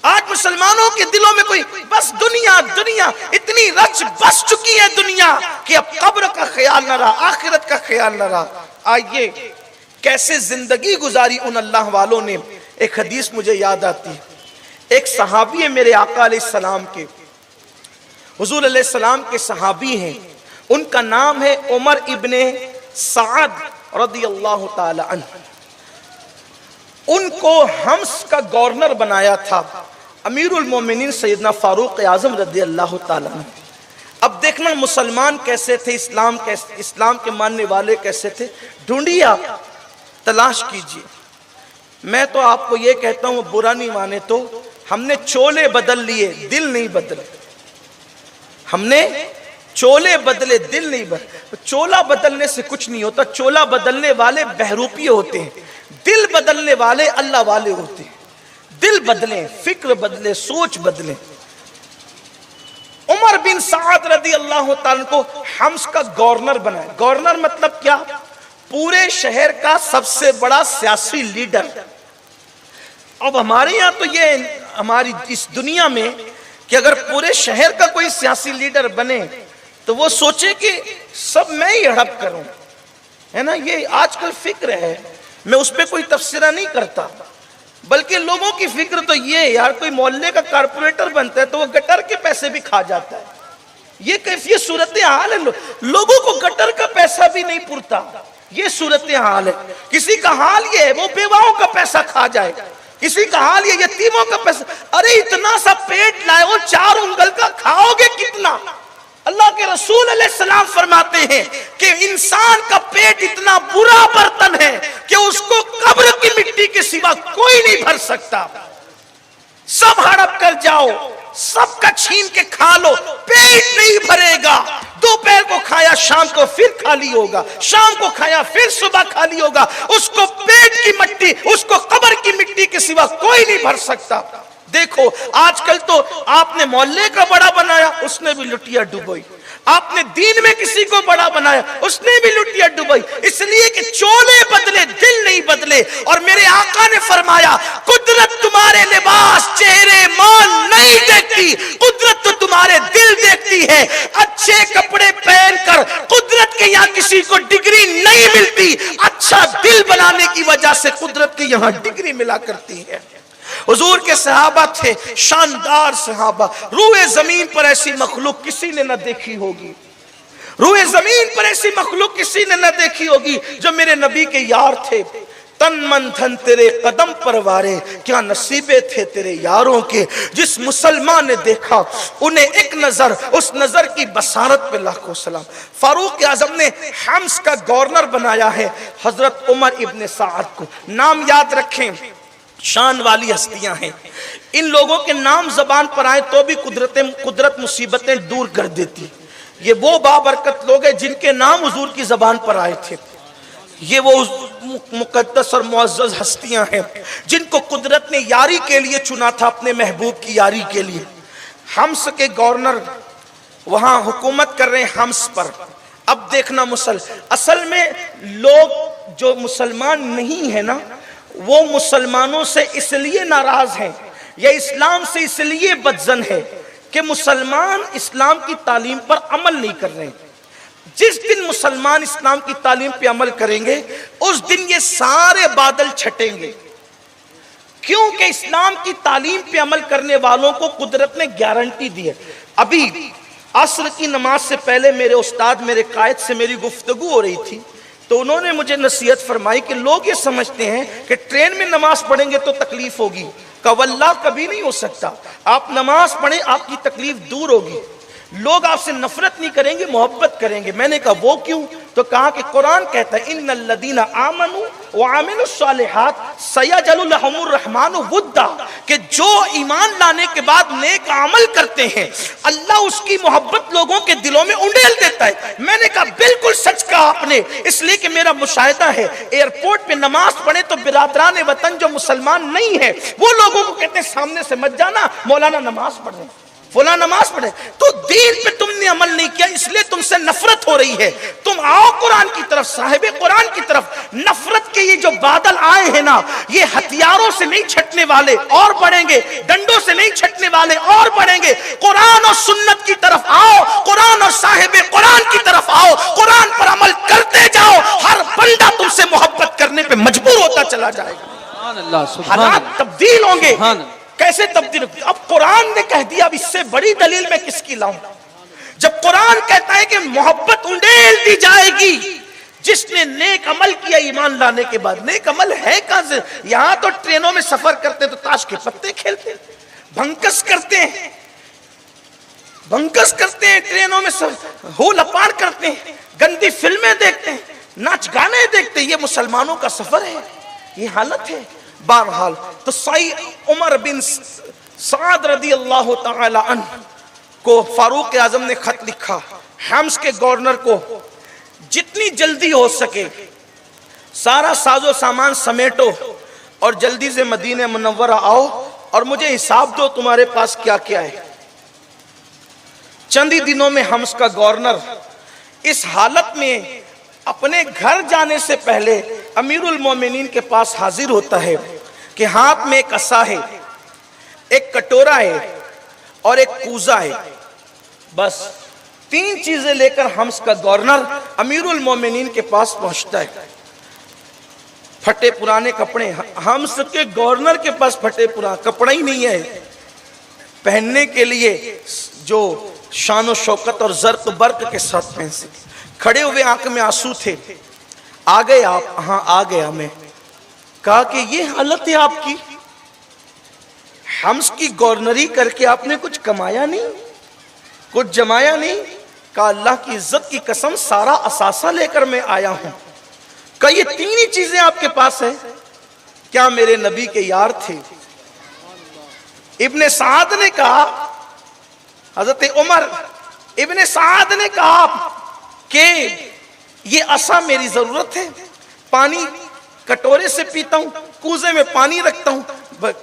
آج مسلمانوں کے دلوں میں کوئی بس دنیا دنیا اتنی رچ بس چکی ہے دنیا کہ اب قبر کا خیال نہ رہا، آخرت کا خیال نہ رہا۔ آئیے کیسے زندگی گزاری ان اللہ والوں نے ایک حدیث مجھے یاد آتی ہے، ایک صحابی ہے میرے آقا علیہ السلام کے، حضور علیہ السلام کے صحابی ہیں، ان کا نام ہے عمر ابن سعد رضی اللہ تعالی عنہ۔ ان کو حمص کا گورنر بنایا تھا امیر المومنین سیدنا فاروق اعظم رضی اللہ تعالی عنہ۔ اب دیکھنا مسلمان کیسے تھے، اسلام کے ماننے والے کیسے تھے، ڈھونڈیے آپ، تلاش کیجئے۔ میں تو آپ کو یہ کہتا ہوں، برا نہیں مانے تو ہم نے چولے بدل لیے، دل نہیں بدلے۔ ہم نے چولے بدلے، دل نہیں بدلے۔ چولا بدلنے سے کچھ نہیں ہوتا، چولا بدلنے والے بہروپیے ہوتے ہیں، دل بدلنے والے اللہ والے ہوتے ہیں۔ دل بدلیں، فکر بدلے، سوچ بدلیں۔ عمر بن سعد رضی اللہ تعالیٰ کو حمص کا گورنر بنایا۔ گورنر مطلب کیا؟ پورے شہر کا سب سے بڑا سیاسی لیڈر۔ اب ہمارے یہاں تو یہ ہماری اس دنیا میں کہ اگر پورے شہر کا کوئی سیاسی لیڈر بنے تو وہ سوچے کہ سب میں ہی ہڑپ کروں، ہے نا؟ یہ آج کل فکر ہے، میں اس پہ کوئی تبصرہ نہیں کرتا، بلکہ لوگوں کی فکر تو یہ ہے یار کوئی محلے کا کارپوریٹر بنتا ہے تو وہ گٹر کے پیسے بھی کھا جاتا ہے۔ یہ کیفیت صورتحال ہے، لوگوں کو گٹر کا پیسہ بھی نہیں پورتا، یہ صورتحال ہے۔ کسی کا حال یہ ہے وہ بیواؤں کا پیسہ کھا جائے، کسی کا حال یہ یتیموں کا پیسہ۔ ارے اتنا سا پیٹ لائے ہو، 4 انگل کا کھاؤ گے کتنا؟ اللہ کے رسول علیہ السلام فرماتے ہیں کہ انسان کا پیٹ اتنا برا برتن ہے کہ اس کو قبر کی مٹی کے سوا کوئی نہیں بھر سکتا۔ سب ہڑپ کر جاؤ، سب کا چھین کے کھا لو، پیٹ نہیں بھرے گا۔ دوپہر کو کھایا شام کو پھر خالی ہوگا، شام کو کھایا پھر صبح خالی ہوگا۔ اس کو پیٹ کی مٹی، اس کو قبر کی مٹی کے سوا کوئی نہیں بھر سکتا۔ دیکھو آج کل تو آپ نے محلے کا بڑا بنایا، اس نے بھی لٹیا ڈبوئی۔ آپ نے دین میں کسی کو بڑا بنایا، اس نے بھی لٹیا ڈبوئی، اس لیے کہ چولے بدلے، دل نہیں بدلے۔ اور میرے آقا نے فرمایا قدرت تمہارے لباس، چہرے، مال نہیں دیکھتی، قدرت تو تمہارے دل دیکھتی ہے۔ اچھے کپڑے پہن کر قدرت کے یہاں کسی کو ڈگری نہیں ملتی، اچھا دل بنانے کی وجہ سے قدرت کے یہاں ڈگری ملا کرتی ہے۔ حضور کے صحابہ تھے شاندار صحابہ، روئے زمین پر ایسی مخلوق کسی نے نہ دیکھی ہوگی، روئے زمین پر ایسی مخلوق کسی نے نہ دیکھی ہوگی جو میرے نبی کے یار تھے۔ تن من دھن تیرے قدم پروارے، کیا نصیبے تھے تیرے یاروں کے۔ جس مسلمان نے دیکھا انہیں ایک نظر، اس نظر کی بصارت پہ لاکھوں سلام۔ فاروق اعظم نے حمص کا گورنر بنایا ہے حضرت عمر ابن سعد کو۔ نام یاد رکھیں، شان والی ہستیاں ہیں، ان لوگوں کے نام زبان پر آئے تو بھی قدرت مصیبتیں دور کر دیتی۔ یہ وہ بابرکت لوگ ہیں جن کے نام حضور کی زبان پر آئے تھے، یہ وہ مقدس اور معزز ہستیاں ہیں جن کو قدرت نے یاری کے لیے چنا تھا، اپنے محبوب کی یاری کے لیے۔ حمص کے گورنر وہاں حکومت کر رہے ہیں حمص پر۔ اب دیکھنا اصل میں لوگ جو مسلمان نہیں ہیں نا، وہ مسلمانوں سے اس لیے ناراض ہیں یا اسلام سے اس لیے بدظن ہے کہ مسلمان اسلام کی تعلیم پر عمل نہیں کر رہے ہیں۔ جس دن مسلمان اسلام کی تعلیم پہ عمل کریں گے اس دن یہ سارے بادل چھٹیں گے، کیونکہ اسلام کی تعلیم پہ عمل کرنے والوں کو قدرت نے گارنٹی دی ہے۔ ابھی عصر کی نماز سے پہلے میرے استاد، میرے قائد سے میری گفتگو ہو رہی تھی تو انہوں نے مجھے نصیحت فرمائی کہ لوگ یہ سمجھتے ہیں کہ ٹرین میں نماز پڑھیں گے تو تکلیف ہوگی، کہ واللہ کبھی نہیں ہو سکتا۔ آپ نماز پڑھیں، آپ کی تکلیف دور ہوگی، لوگ آپ سے نفرت نہیں کریں گے، محبت کریں گے۔ میں نے کہا وہ کیوں؟ تو کہا کہ قرآن کہتا ہے ان الذین آمنوا وعملوا الصالحات سیجعل لهم الرحمن ودا، کہ جو ایمان لانے کے بعد نیک عمل کرتے ہیں اللہ اس کی محبت لوگوں کے دلوں میں انڈیل دیتا ہے۔ میں نے کہا بالکل سچ کہا آپ نے، اس لیے کہ میرا مشاہدہ ہے ایئرپورٹ پہ نماز پڑھے تو برادران وطن جو مسلمان نہیں ہے وہ لوگوں کو کہتے ہیں سامنے سے مت جانا، مولانا نماز پڑھ رہے ہیں، فلاں نماز پڑھے، تو دین پہ تم نے عمل نہیں کیا اس لیے تم سے نفرت ہو رہی ہے۔ تم آؤ قرآن کی طرف، صاحب قرآن کی طرف۔ نفرت کے یہ جو بادل آئے ہیں نا، یہ ہتھیاروں سے نہیں چھٹنے والے، اور بڑھیں گے، ڈنڈوں سے نہیں چھٹنے والے، اور بڑھیں گے۔ قرآن اور سنت کی طرف آؤ، قرآن اور صاحب قرآن کی طرف آؤ، قرآن پر عمل کرتے جاؤ، ہر بندہ تم سے محبت کرنے پہ مجبور ہوتا چلا جائے گا۔ اللہ سبحان حالات اللہ تبدیل ہوں گے. سبحان اللہ. کیسے تبدیل؟ اب قرآن نے کہہ دیا. اب اس سے بڑی دلیل میں کس کی لاؤں؟ جب قرآن کہتا ہے کہ محبت انڈیل دی جائے گی جس نے نیک عمل کیا ایمان لانے کے بعد. نیک عمل ہے کہاں سے؟ یہاں تو ٹرینوں میں سفر کرتے تو تاش کے پتے کھیلتے ہیں, بھنکس کرتے ہیں, ٹرینوں میں ہو لپاڑ کرتے ہیں, گندی فلمیں دیکھتے ہیں, ناچ گانے دیکھتے ہیں. یہ مسلمانوں کا سفر ہے, یہ حالت ہے. بہرحال تو سید عمر بن سعد رضی اللہ تعالی عنہ کو فاروق اعظم نے خط لکھا حمص کے گورنر کو, جتنی جلدی ہو سکے سارا ساز و سامان سمیٹو اور جلدی سے مدینہ منورہ آؤ اور مجھے حساب دو تمہارے پاس کیا کیا ہے. چند ہی دنوں میں حمص کا گورنر اس حالت میں اپنے گھر جانے سے پہلے امیر المومنین کے پاس حاضر ہوتا ہے کہ ہاتھ میں ایک عصا ہے, ایک کٹورا ہے اور ایک کوزہ ہے. بس 3 چیزیں لے کر حمص کا گورنر امیر المومنین کے پاس پہنچتا ہے. پھٹے پرانے کپڑے, حمص کے گورنر کے پاس پھٹے پرانا کپڑا ہی نہیں ہے پہننے کے لیے جو شان و شوکت اور زرق و برق کے ساتھ پہن سکے. کھڑے ہوئے آنکھ میں آنسو تھے. آ گئے آپ؟ ہاں آ گیا میں. کہا کہ یہ حالت ہے آپ کی, حمص کی گورنری کر کے آپ نے کچھ کمایا نہیں, کچھ جمایا نہیں. کہا اللہ کی عزت کی قسم سارا اثاثہ لے کر میں آیا ہوں. کہا یہ 3 ہی چیزیں آپ کے پاس ہیں؟ کیا میرے نبی کے یار تھے؟ ابن سعد نے کہا, حضرت عمر ابن سعد نے کہا کہ یہ عصا میری ضرورت ہے, پانی کٹورے سے پیتا ہوں, کوزے میں پانی رکھتا ہوں,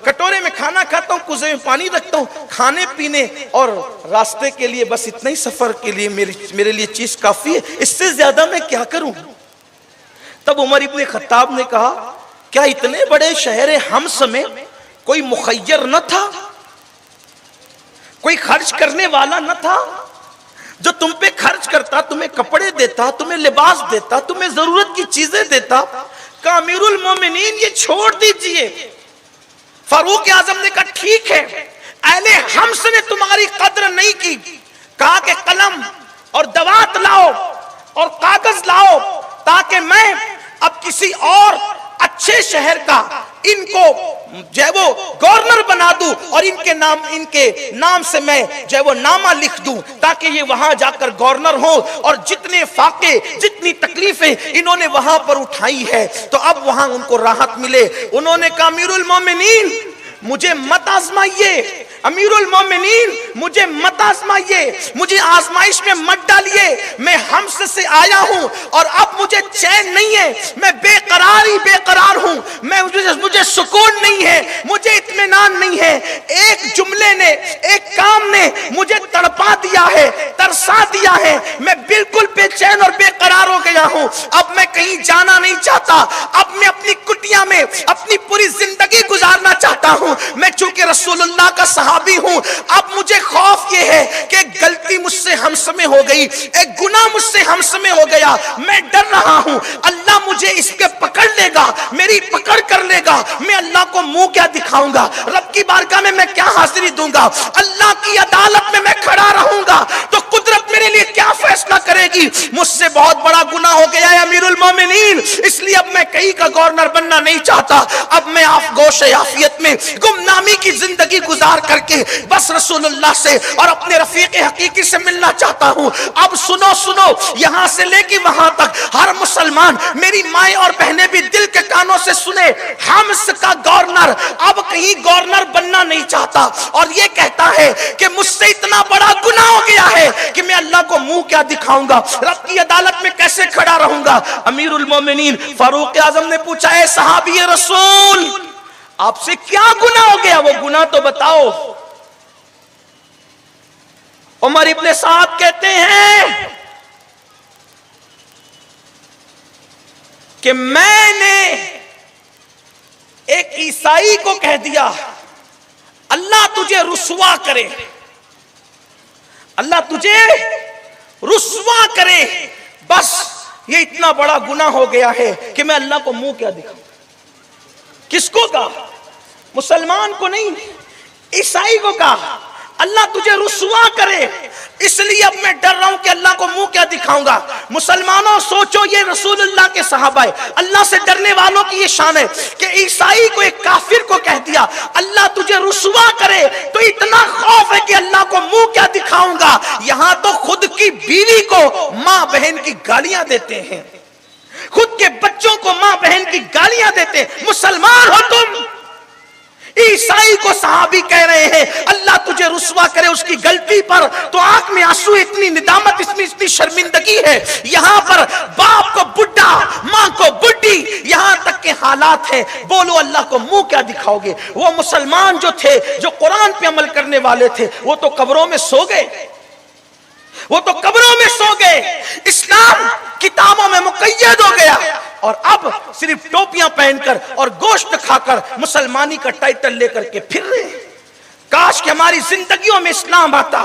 کٹورے میں کھانا کھاتا ہوں, کوزے میں پانی رکھتا ہوں, کھانے پینے اور راستے کے لیے بس اتنا ہی سفر کے لیے میرے لیے چیز کافی ہے, اس سے زیادہ میں کیا کروں؟ تب عمر ابن خطاب نے کہا کیا اتنے بڑے شہر حمص میں کوئی مخیر نہ تھا, کوئی خرچ کرنے والا نہ تھا جو تم پہ خرچ کرتا, تمہیں کپڑے دیتا, تمہیں لباس دیتا, تمہیں ضرورت کی چیزیں دیتا؟ کہا امیر المومنین یہ چھوڑ دیجئے. فاروق اعظم نے کہا ٹھیک ہے, اہل حمص نے تمہاری قدر نہیں کی. کہا کہ قلم اور دوات لاؤ اور کاغذ لاؤ تاکہ میں اب کسی اور اچھے شہر کا ان کو جو ہے وہ گورنر بنا دوں اور ان کے نام سے میں جو ہے وہ نامہ لکھ دوں تاکہ یہ وہاں جا کر گورنر ہوں, اور جتنے فاقے جتنی تکلیفیں انہوں نے وہاں پر اٹھائی ہے تو اب وہاں ان کو راحت ملے. انہوں نے کہا امیر المومنین مجھے مت آزمائیے, امیر المومنین مجھے مت آزمائیے, مجھے آزمائش میں مت ڈالیے. میں حمص سے آیا ہوں اور اب مجھے چین نہیں ہے, میں بے قرار ہوں, مجھے سکون نہیں ہے, مجھے اطمینان نہیں ہے. ایک جملے نے, ایک کام نے مجھے تڑپا دیا ہے, ترسا دیا ہے, میں بالکل بے چین اور بے قرار ہو گیا ہوں. اب میں کہیں جانا نہیں چاہتا, اب میں اپنی کٹیا میں اپنی پوری زندگی گزارنا چاہتا ہوں. میں چونکہ رسول اللہ کا صحابی ہوں, اب مجھے خوف یہ ہے کہ غلطی مجھ سے حمص میں ہو گئی, ایک گناہ مجھ سے حمص میں ہو گیا, میں ڈر رہا ہوں اللہ مجھے اس کے پکڑ لے گا, میری پکڑ کر لے گا, میں اللہ کو منہ کیا دکھاؤں گا, رب کی بارگاہ میں کیا حاضری دوں گا, اللہ کی عدالت میں کھڑا رہوں گا تو قدرت میرے لیے کیا فیصلہ کرے گی. مجھ سے بہت بڑا گناہ ہو گیا ہے امیر المومنین, اس لیے اب میں کہیں کا گورنر بننا نہیں چاہتا. اب میں گوش عافیت میں گمنامی کی زندگی گزار کر کے بس رسول اللہ سے اور اپنے رفیق حقیقی سے ملنا چاہتا ہوں. اب سنو, یہاں سے لے کے وہاں تک ہر مسلمان, میری مائیں اور بہنیں بھی دل کے کانوں سے سنے, حمص کا گورنر اب کہیں گورنر بننا نہیں چاہتا اور یہ کہتا ہے کہ مجھ سے اتنا بڑا گناہ ہو گیا ہے کہ میں اللہ کو منہ کیا دکھاؤں گا, رب کی عدالت میں کیسے کھڑا رہوں گا. امیر المومنین فاروق اعظم نے پوچھا اے صحابی رسول آپ سے کیا گناہ ہو گیا, وہ گناہ تو بتاؤ. عمر ابن سعد کہتے ہیں کہ میں نے ایک عیسائی کو کہہ دیا اللہ تجھے رسوا کرے, اللہ تجھے رسوا کرے, بس یہ اتنا بڑا گناہ ہو گیا ہے کہ میں اللہ کو منہ کیا دکھاؤں. کس کو کہا؟ مسلمان کو نہیں، عیسائی کو کہا اللہ تجھے رسوا کرے، اس لیے اب میں ڈر رہا ہوں کہ اللہ کو منہ کیا دکھاؤں گا۔ مسلمانوں سوچو، یہ رسول اللہ کے صحابہ ہے، اللہ سے ڈرنے والوں کی یہ شان ہے کہ عیسائی کو، ایک کافر کو کہہ دیا اللہ تجھے رسوا کرے، تو اتنا خوف ہے کہ اللہ کو منہ کیا دکھاؤں گا۔ یہاں تو خود کی بیوی کو ماں بہن کی گالیاں دیتے ہیں، خود کے بچوں کو ماں بہن کی گالیاں دیتے ہیں۔ مسلمان ہو تم، عیسائی کو صحابی کہہ رہے ہیں اللہ تجھے رسوا کرے اس کی غلطی پر، تو آنکھ میں آنسو، اتنی ندامت، اتنی شرمندگی ہے۔ یہاں پر باپ کو بڈھا، ماں کو بڈھی، یہاں تک کے حالات ہیں، بولو اللہ کو منہ کیا دکھاؤ گے؟ وہ مسلمان جو تھے، جو قرآن پہ عمل کرنے والے تھے، وہ تو قبروں میں سو گئے، وہ تو قبروں میں سو گئے، اسلام کتابوں میں مقید ہو گیا، اور اب صرف ٹوپیاں پہن کر اور گوشت کھا کر مسلمانی کا ٹائٹل لے کر کے پھر رہے ہیں۔ کاش کہ ہماری زندگیوں میں اسلام آتا،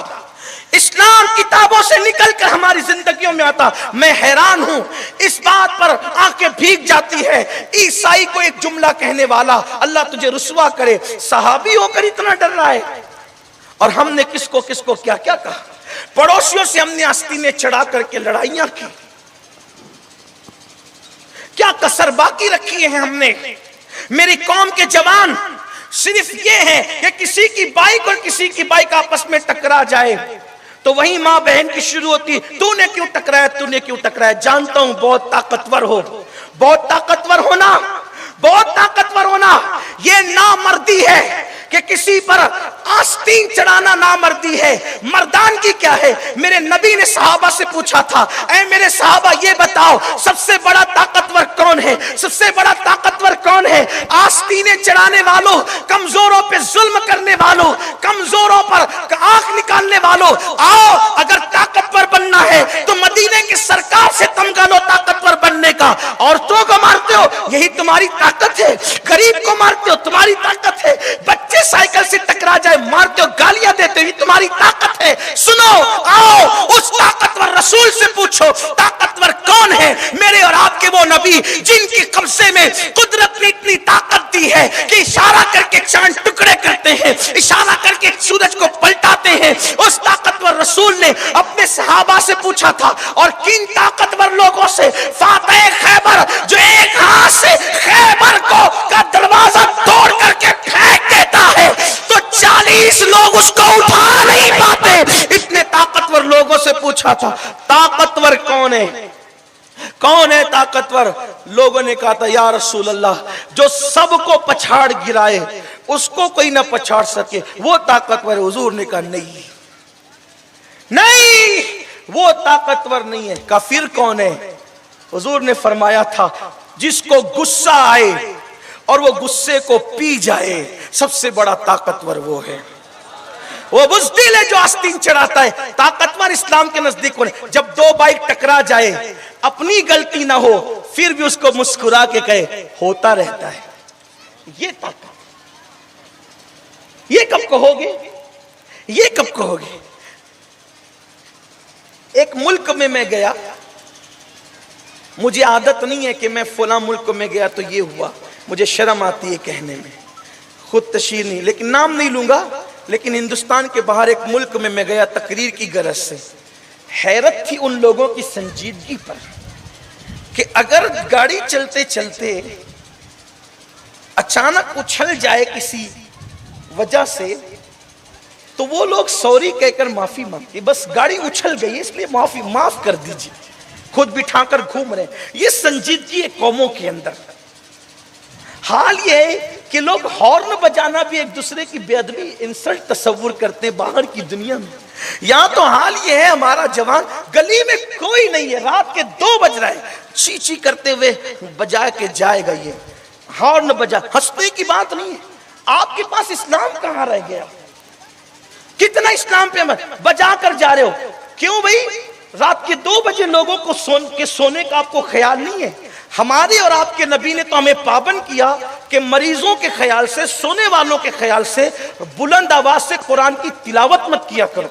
اسلام کتابوں سے نکل کر ہماری زندگیوں میں آتا۔ میں حیران ہوں، اس بات پر آنکھیں بھیگ جاتی ہے، عیسائی کو ایک جملہ کہنے والا اللہ تجھے رسوا کرے، صحابی ہو کر اتنا ڈر رہا ہے، اور ہم نے کس کو کیا کیا کہا۔ پڑوسیوں سے ہم نے آستینیں چڑھا کر کے لڑائیاں کی، کیا کسر باقی رکھی ہے ہم نے۔ میری قوم کے جوان صرف یہ ہے کہ کسی کی بائک اور کسی کی بائک آپس میں ٹکرا جائے تو وہی ماں بہن کی شروع ہوتی، تو نے کیوں ٹکرایا، تو نے کیوں ٹکرایا۔ جانتا ہوں بہت طاقتور ہو، بہت طاقتور ہونا، بہت طاقتور ہونا یہ نامردی ہے کہ کسی پر آستین چڑھانا نامردی ہے۔ مردانگی کیا ہے؟ میرے نبی نے صحابہ سے پوچھا تھا، اے میرے صحابہ یہ بتاؤ سب سے بڑا طاقتور کون ہے؟ سب سے بڑا طاقتور کون ہے؟ آستینیں چڑھانے والوں، کمزوروں پہ ظلم کرنے والوں، کمزوروں پر آنکھ نکالنے والوں، آؤ اگر طاقتور بننا ہے تو مدینے کے سرکار سے تمغہ لو طاقتور بننے کا۔ عورتوں کو مارتے ہو یہی تمہاری طاقت ہے، غریب کو مارتے ہو تمہاری طاقت ہے، بچے سائیکل سے ٹکرا جائے مارتے ہو گالیاں دیتے ہوئی تمہاری طاقت ہے۔ سنو، آؤ اس طاقتور رسول سے پوچھو طاقتور کون ہے؟ میرے اور آپ کے وہ نبی جن کی قبضے میں قدرت نے اتنی طاقت دی ہے کہ اشارہ کر کے چاند ٹکڑے کرتے ہیں، اشارہ کر کے سورج کو پلٹاتے ہیں۔ اس طاقتور رسول نے اپنے صحابہ سے پوچھا تھا، اور کن طاقتور لوگوں سے؟ فاتح خیبر جو ایک ہاتھ سے خیبر کو کا دروازہ توڑ کر کے پھینک دیتا ہے تو 40 لوگ اس کو اٹھا نہیں پاتے، اتنے طاقتور لوگوں سے پوچھا تھا طاقتور کون ہے؟ کون ہے طاقتور؟ لوگوں نے کہا تھا یا رسول اللہ جو سب کو پچھاڑ گرائے اس کو کوئی نہ پچھاڑ سکے وہ طاقتور ہے۔ حضور نے کہا نہیں نہیں، وہ طاقتور نہیں ہے۔ کافر کون ہے؟ حضور نے فرمایا تھا جس کو غصہ آئے اور وہ غصے کو پی جائے، سب سے بڑا طاقتور وہ ہے۔ وہ بزدل ہے جو آستین چڑھاتا ہے۔ طاقتور اسلام کے نزدیک ہونے، جب دو بائک ٹکرا جائے اپنی غلطی نہ ہو پھر بھی اس کو مسکرا کے کہے ہوتا رہتا ہے، یہ طاقت۔ یہ کب کہو گے؟ یہ کب کہو گے؟ ایک ملک میں گیا، مجھے عادت نہیں ہے کہ میں فلاں ملک میں گیا تو یہ ہوا، مجھے شرم آتی ہے کہنے میں، خود تشہیر نہیں، لیکن نام نہیں لوں گا، لیکن ہندوستان کے باہر ایک ملک میں گیا تقریر کی غرض سے۔ حیرت تھی ان لوگوں کی سنجیدگی پر کہ اگر گاڑی چلتے چلتے اچانک اچھل جائے کسی وجہ سے تو وہ لوگ سوری کہہ کر معافی مانگتے، بس گاڑی اچھل گئی اس لیے معاف کر دیجیے، خود بٹھا کر گھوم رہے ہیں۔ یہ سنجیدگی ہے قوموں کے اندر۔ حال یہ ہے کہ لوگ ہارن بجانا بھی ایک دوسرے کی بے ادبی، انسلٹ تصور کرتے ہیں باہر کی دنیا میں۔ یہاں تو حال یہ ہے ہمارا جوان گلی میں کوئی نہیں ہے، رات کے 2 بج رہے ہیں، چی چی کرتے ہوئے بجا کے جائے گا، یہ ہارن بجا، ہنسنے کی بات نہیں ہے۔ آپ کے پاس اسلام کہاں رہ گیا؟ کتنا اسلام پہ بجا کر جا رہے ہو؟ کیوں بھائی؟ رات کے 2 بجے لوگوں کو سونے کا آپ کو خیال نہیں ہے؟ ہمارے اور آپ کے نبی نے تو ہمیں پابند کیا کہ مریضوں کے خیال سے، سونے والوں کے خیال سے بلند آواز سے قرآن کی تلاوت مت کیا کرو۔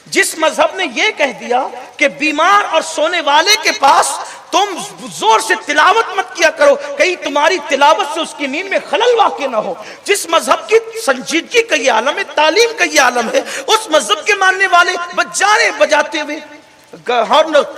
جس مذہب نے یہ کہہ دیا کہ بیمار اور سونے والے کے پاس تم زور سے تلاوت مت کیا کرو، کہیں تمہاری تلاوت سے اس کی نیند میں خلل واقع نہ ہو۔ جس مذہب کی سنجیدگی کا یہ عالم ہے، تعلیم کا یہ عالم ہے، اس مذہب کے ماننے والے بجانے بجاتے ہوئے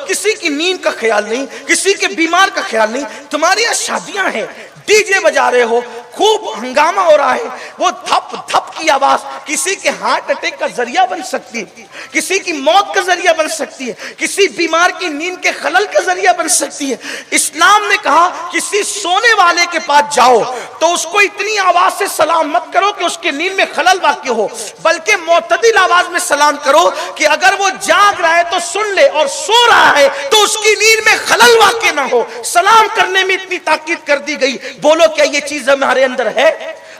کسی کی نیند کا خیال نہیں، کسی کے بیمار کا خیال نہیں۔ تمہاری یہاں شادیاں ہیں، ڈی جے بجا رہے ہو، خوب ہنگامہ ہو رہا ہے، وہ دھپ دھپ کی آواز کسی کے ہارٹ اٹیک کا ذریعہ بن سکتی ہے، کسی کی موت کا ذریعہ بن سکتی ہے، کسی بیمار کی نیند کے خلل کا ذریعہ بن سکتی ہے۔ اسلام نے کہا کسی سونے والے کے پاس جاؤ تو اس کو اتنی آواز سے سلام مت کرو کہ اس کی نیند میں خلل واقع ہو، بلکہ معتدل آواز میں سلام کرو کہ اگر وہ جاگ رہا ہے تو سن لے اور سو رہا ہے تو اس کی نیند میں خلل واقع نہ ہو۔ سلام کرنے میں اتنی تاکید کر دی گئی۔ بولو کیا یہ چیز ہمارے اندر ہے؟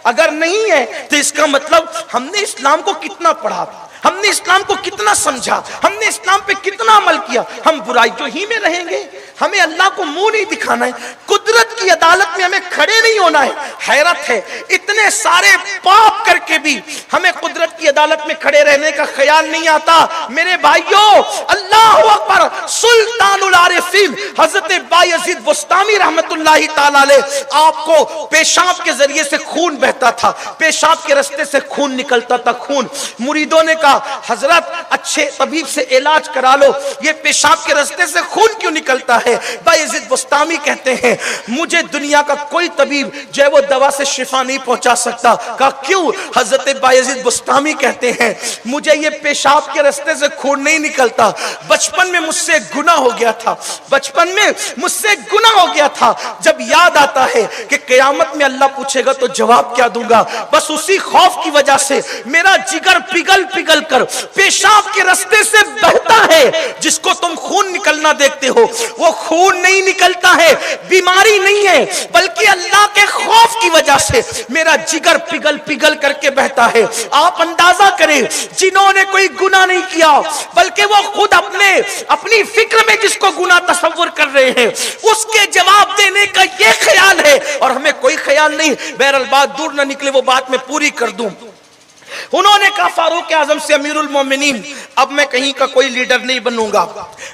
اگر نہیں ہے تو اس کا مطلب ہم نے اسلام کو کتنا پڑھا، ہم نے اسلام کو کتنا سمجھا، ہم نے اسلام پہ کتنا عمل کیا۔ ہم برائیوں ہی میں رہیں گے، ہمیں اللہ کو منہ نہیں دکھانا ہے، قدرت کی عدالت میں ہمیں کھڑے نہیں ہونا ہے۔ حیرت ہے اتنے سارے پاپ کر کے بھی ہمیں قدرت کی عدالت میں کھڑے رہنے کا خیال نہیں آتا۔ میرے بھائیوں، اللہ اکبر، سلطان العارفین حضرت بایزید بستامی رحمت اللہ تعالی علیہ، آپ کو پیشاب کے ذریعے سے خون بہتا تھا، پیشاب کے رستے سے خون نکلتا تھا، خون۔ مریدوں نے کہا حضرت اچھے طبیب سے علاج کرا لو، یہ پیشاب کے رستے سے خون کیوں نکلتا ہے؟ بایزید بستامی کہتے ہیں مجھے دنیا کا کوئی طبیب جو ہے وہ دوا سے شفا نہیں پہنچا سکتا۔ کہا کیوں؟ حضرت بایزید بستامی کہتے ہیں مجھے یہ پیشاب کے رستے سے خون نہیں نکلتا، بچپن میں مجھ سے گناہ ہو گیا تھا، بچپن میں مجھ سے گناہ ہو گیا تھا، جب یاد آتا ہے کہ قیامت میں اللہ پوچھے گا تو جواب کیا دوں گا، بس اسی خوف کی وجہ سے میرا جگر پگھل پگھل کر پیشاب کے رستے سے بہتا ہے۔ جس کو تم خون نکلنا دیکھتے ہو وہ خون نہیں نکلتا ہے، بیماری نہیں ہے، بلکہ اللہ کے خوف کی وجہ سے میرا جگر پگھل پگھل کر کے بہتا ہے۔ آپ اندازہ کریں جنہوں نے کوئی گناہ نہیں کیا بلکہ وہ خود اپنی فکر میں جس کو گناہ تصور کر رہے ہیں اس کے جواب دینے کا یہ خیال ہے اور ہمیں کوئی خیال نہیں۔ بہرحال بات دور نہ نکلے، وہ بات میں پوری کر دوں۔ انہوں نے کہا فاروق اعظم سے امیر المومنین اب میں کہیں کا کوئی لیڈر نہیں بنوں گا،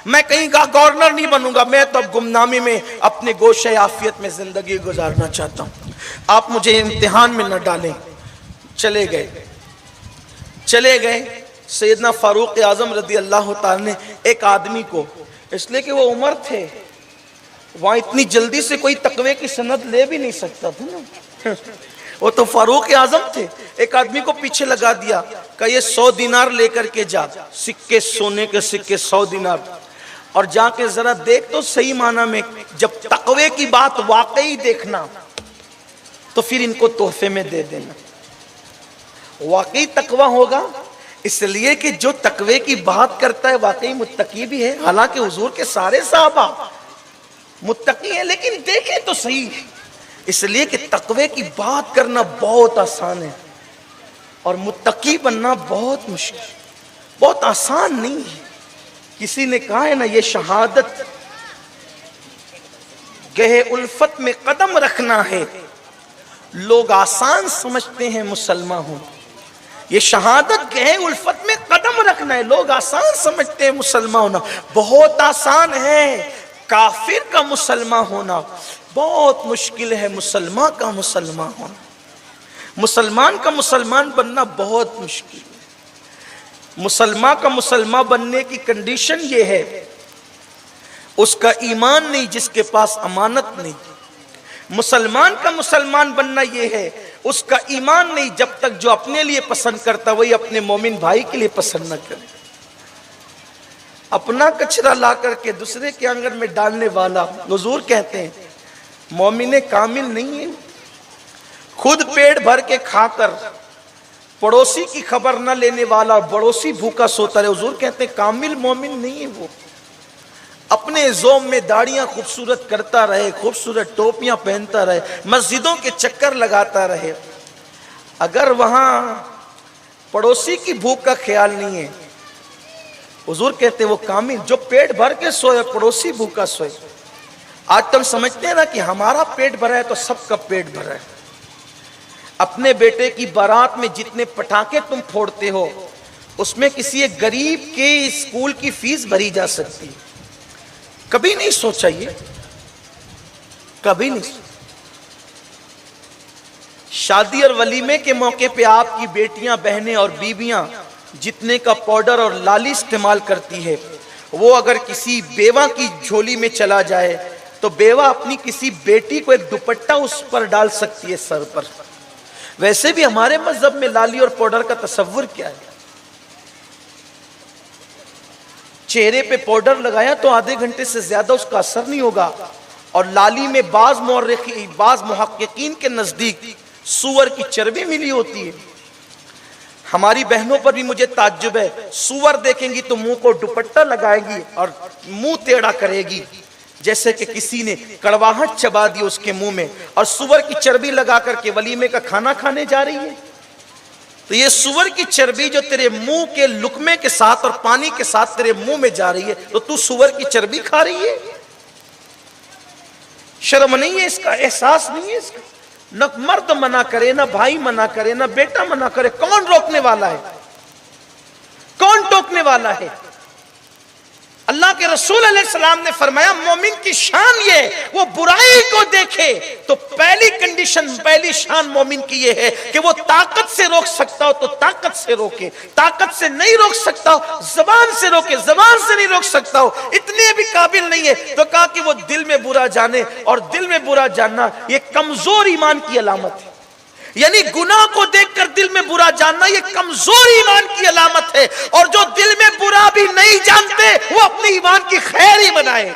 میں کہیں کا گورنر نہیں بنوں گا، میں تو اب گمنامی میں اپنے گوشہ عافیت میں زندگی گزارنا چاہتا ہوں، آپ مجھے امتحان میں نہ ڈالیں۔ چلے گئے سیدنا فاروق اعظم رضی اللہ تعالی نے ایک آدمی کو، اس لیے کہ وہ عمر تھے، وہاں اتنی جلدی سے کوئی تقوی کی سند لے بھی نہیں سکتا تھا نا، وہ تو فاروق اعظم تھے۔ ایک آدمی کو پیچھے لگا دیا کہ یہ 100 دینار لے کر کے جا، سکے سونے کے سکے 100 دینار، اور جا کے ذرا دیکھ تو صحیح معنی میں جب تقوی کی بات واقعی دیکھنا تو پھر ان کو تحفے میں دے دینا۔ واقعی تقوی ہوگا، اس لیے کہ جو تقوی کی بات کرتا ہے واقعی متقی بھی ہے، حالانکہ حضور کے سارے صحابہ متقی ہیں، لیکن دیکھیں تو صحیح، اس لیے کہ تقوی کی بات کرنا بہت آسان ہے اور متقی بننا بہت مشکل، بہت آسان نہیں ہے۔ کسی نے کہا ہے نا یہ شہادت گہے الفت میں قدم رکھنا ہے، لوگ آسان سمجھتے ہیں مسلمان ہوں۔ یہ شہادت گہے الفت میں قدم رکھنا ہے، لوگ آسان سمجھتے ہیں مسلمان ہونا، بہت آسان ہے۔ کافر کا مسلمان ہونا بہت مشکل ہے، مسلمان کا مسلمان ہونا، مسلمان کا مسلمان بننا بہت مشکل ہے۔ مسلمان کا مسلمان بننے کی کنڈیشن یہ ہے اس کا ایمان نہیں جس کے پاس امانت نہیں۔ مسلمان کا مسلمان بننا یہ ہے اس کا ایمان نہیں جب تک جو اپنے لیے پسند کرتا وہی اپنے مومن بھائی کے لیے پسند نہ کرے۔ اپنا کچرا لا کر کے دوسرے کے آنگن میں ڈالنے والا، حضور کہتے ہیں مومن کامل نہیں ہے۔ خود پیٹ بھر کے کھا کر پڑوسی کی خبر نہ لینے والا، پڑوسی بھوکا سوتا رہے، حضور کہتے ہیں کامل مومن نہیں ہے وہ۔ اپنے زوم میں داڑیاں خوبصورت کرتا رہے، خوبصورت ٹوپیاں پہنتا رہے، مسجدوں کے چکر لگاتا رہے، اگر وہاں پڑوسی کی بھوک کا خیال نہیں ہے، حضور کہتے ہیں وہ کامل۔ جو پیٹ بھر کے سوئے پڑوسی بھوکا سوئے۔ آج تم سمجھتے ہیں نا کہ ہمارا پیٹ بھرا ہے تو سب کا پیٹ بھرا ہے۔ اپنے بیٹے کی بارات میں جتنے پٹاخے تم پھوڑتے ہو اس میں کسی ایک غریب کے اسکول کی فیس بھری جا سکتی، کبھی نہیں سوچا یہ، کبھی نہیں سوچا۔ شادی اور ولیمے کے موقع پہ آپ کی بیٹیاں، بہنیں اور بیویاں جتنے کا پاؤڈر اور لالی استعمال کرتی ہے، وہ اگر کسی بیوہ کی جھولی میں چلا جائے تو بیوہ اپنی کسی بیٹی کو ایک دوپٹہ اس پر ڈال سکتی ہے سر پر۔ ویسے بھی ہمارے مذہب میں لالی اور پاؤڈر کا تصور کیا ہے؟ چہرے پہ پاؤڈر لگایا تو آدھے گھنٹے سے زیادہ اس کا اثر نہیں ہوگا، اور لالی میں بعض محققین کے نزدیک سور کی چربی ملی ہوتی ہے۔ ہماری بہنوں پر بھی مجھے تعجب ہے، سور دیکھیں گی تو منہ کو دوپٹہ لگائے گی اور منہ ٹیڑھا کرے گی جیسے کہ کسی نے کڑواہٹ چبا دی اس کے منہ میں، اور سور کی چربی لگا کر کے ولیمے کا کھانا کھانے جا رہی ہے۔ تو یہ سور کی چربی جو تیرے منہ کے لقمے کے ساتھ اور پانی کے ساتھ تیرے منہ میں جا رہی ہے، تو تو سور کی چربی کھا رہی ہے؟ شرم نہیں ہے اس کا؟ احساس نہیں ہے اس کا؟ نہ مرد منع کرے، نہ بھائی منع کرے، نہ بیٹا منع کرے، کون روکنے والا ہے؟ کون ٹوکنے والا ہے؟ اللہ کے رسول علیہ السلام نے فرمایا مومن کی شان یہ، وہ برائی کو دیکھے تو پہلی کنڈیشن، پہلی شان مومن کی یہ ہے کہ وہ طاقت سے روک سکتا ہو تو طاقت سے روکے، طاقت سے نہیں روک سکتا ہو زبان سے روکے، زبان سے نہیں روک سکتا ہو، اتنے بھی قابل نہیں ہے تو کہا کہ وہ دل میں برا جانے، اور دل میں برا جاننا یہ کمزور ایمان کی علامت ہے۔ یعنی گناہ کو دیکھ کر دل میں برا جاننا یہ کمزور ایمان کی علامت ہے، اور جو دل میں برا بھی نہیں جانتے وہ اپنی ایمان کی خیر ہی بنائے۔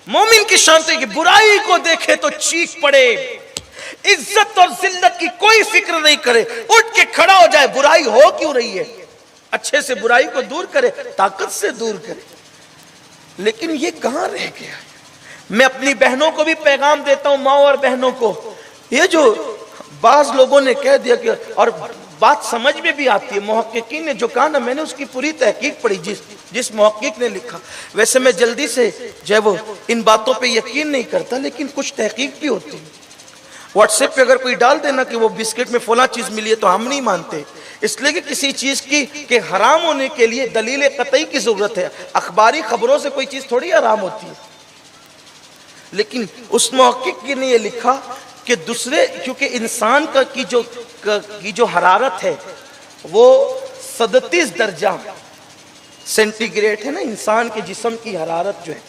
مومن کی شان ہے کہ برائی کو دیکھے تو چیخ پڑے، عزت اور ذلت کی کوئی فکر نہیں کرے، اٹھ کے کھڑا ہو جائے، برائی ہو کیوں رہی ہے، اچھے سے برائی کو دور کرے، طاقت سے دور کرے۔ لیکن یہ کہاں رہ گیا؟ میں اپنی بہنوں کو بھی پیغام دیتا ہوں، ماں اور بہنوں کو، یہ جو بعض لوگوں نے کہہ دیا کہ، اور بات سمجھ میں بھی آتی ہے، محققین نے جو کہا نا، میں نے اس کی پوری تحقیق پڑھی، جس محقق نے لکھا، ویسے میں جلدی سے جو ہے وہ ان باتوں پہ یقین نہیں کرتا، لیکن کچھ تحقیق بھی ہوتی ہے۔ واٹس ایپ پہ اگر کوئی ڈال دینا کہ وہ بسکٹ میں فلاں چیز ملی ہے تو ہم نہیں مانتے، اس لیے کہ کسی چیز کی کہ حرام ہونے کے لیے دلیل قطعی کی ضرورت ہے، اخباری خبروں سے کوئی چیز تھوڑی حرام ہوتی ہے۔ لیکن اس محقق نے یہ لکھا کہ دوسرے، کیونکہ انسان کی جو حرارت ہے وہ 37 درجہ سینٹی گریڈ ہے نا، انسان کے جسم کی حرارت جو ہے،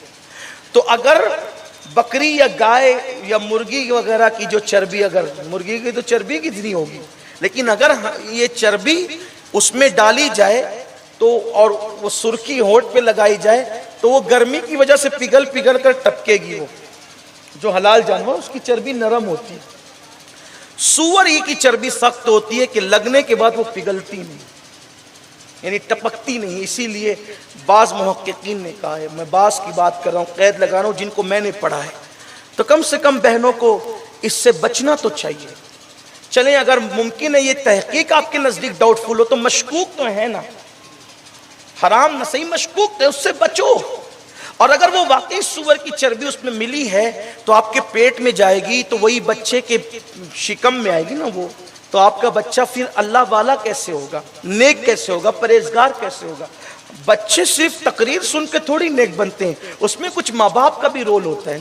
تو اگر بکری یا گائے یا مرغی وغیرہ کی جو چربی، اگر مرغی کی تو چربی کتنی ہوگی، لیکن اگر یہ چربی اس میں ڈالی جائے تو، اور وہ سرخی ہونٹ پہ لگائی جائے تو وہ گرمی کی وجہ سے پگھل کر ٹپکے گی، وہ جو حلال جانور اس کی چربی نرم ہوتی ہے۔ سور ہی کی چربی سخت ہوتی ہے کہ لگنے کے بعد وہ پگھلتی نہیں، یعنی ٹپکتی نہیں۔ اسی لیے بعض محققین نے کہا ہے، میں بعض کی بات کر رہا ہوں، قید لگا رہا ہوں جن کو میں نے پڑھا ہے، تو کم سے کم بہنوں کو اس سے بچنا تو چاہیے۔ چلیں اگر ممکن ہے یہ تحقیق آپ کے نزدیک ڈاؤٹ فل ہو تو مشکوک تو ہے نا، حرام نہ صحیح مشکوک تو اس سے بچو، اور اگر وہ واقعی سور کی چربی اس میں ملی ہے تو آپ کے پیٹ میں جائے گی تو وہی بچے کے شکم میں آئے گی نا، وہ تو آپ کا بچہ پھر اللہ والا کیسے ہوگا، نیک کیسے ہوگا، پرہیزگار کیسے ہوگا؟ بچے صرف تقریر سن کے تھوڑی نیک بنتے ہیں، اس میں کچھ ماں باپ کا بھی رول ہوتا ہے،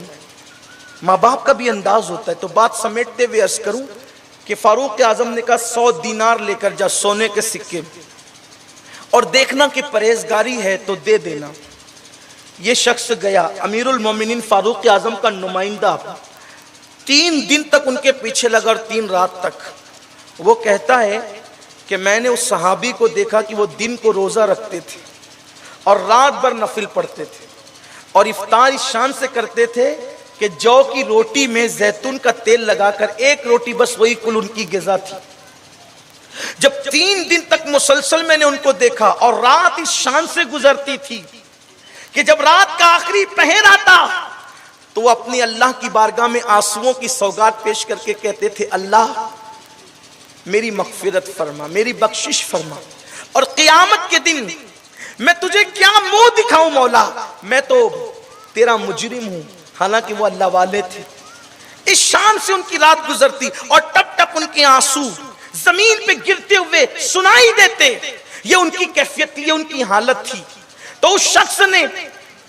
ماں باپ کا بھی انداز ہوتا ہے۔ تو بات سمیٹتے ہوئے عرض کروں کہ فاروق اعظم نے کہا 100 دینار لے کر جا، سونے کے سکے، اور دیکھنا کہ پرہیزگاری ہے تو دے دینا۔ یہ شخص گیا، امیر المومنین فاروق اعظم کا نمائندہ 3 دن تک ان کے پیچھے لگا، اور 3 رات تک۔ وہ کہتا ہے کہ میں نے اس صحابی کو دیکھا کہ وہ دن کو روزہ رکھتے تھے اور رات بھر نفل پڑھتے تھے، اور افطار اس شان سے کرتے تھے کہ جو کی روٹی میں زیتون کا تیل لگا کر 1 روٹی بس وہی کل ان کی غذا تھی۔ جب 3 دن تک مسلسل میں نے ان کو دیکھا، اور رات اس شان سے گزرتی تھی کہ جب رات کا آخری پہر آتا تو وہ اپنی اللہ کی بارگاہ میں آنسوؤں کی سوگات پیش کر کے کہتے تھے، اللہ میری مغفرت فرما، میری بخشش فرما، اور قیامت کے دن میں تجھے کیا منہ دکھاؤں مولا، میں تو تیرا مجرم ہوں۔ حالانکہ وہ اللہ والے تھے۔ اس شان سے ان کی رات گزرتی، اور ٹپ ٹپ ان کے آنسو زمین پہ گرتے ہوئے سنائی دیتے۔ یہ ان کی کیفیت تھی، یہ ان کی حالت تھی۔ تو اس شخص نے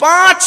5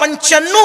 95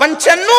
95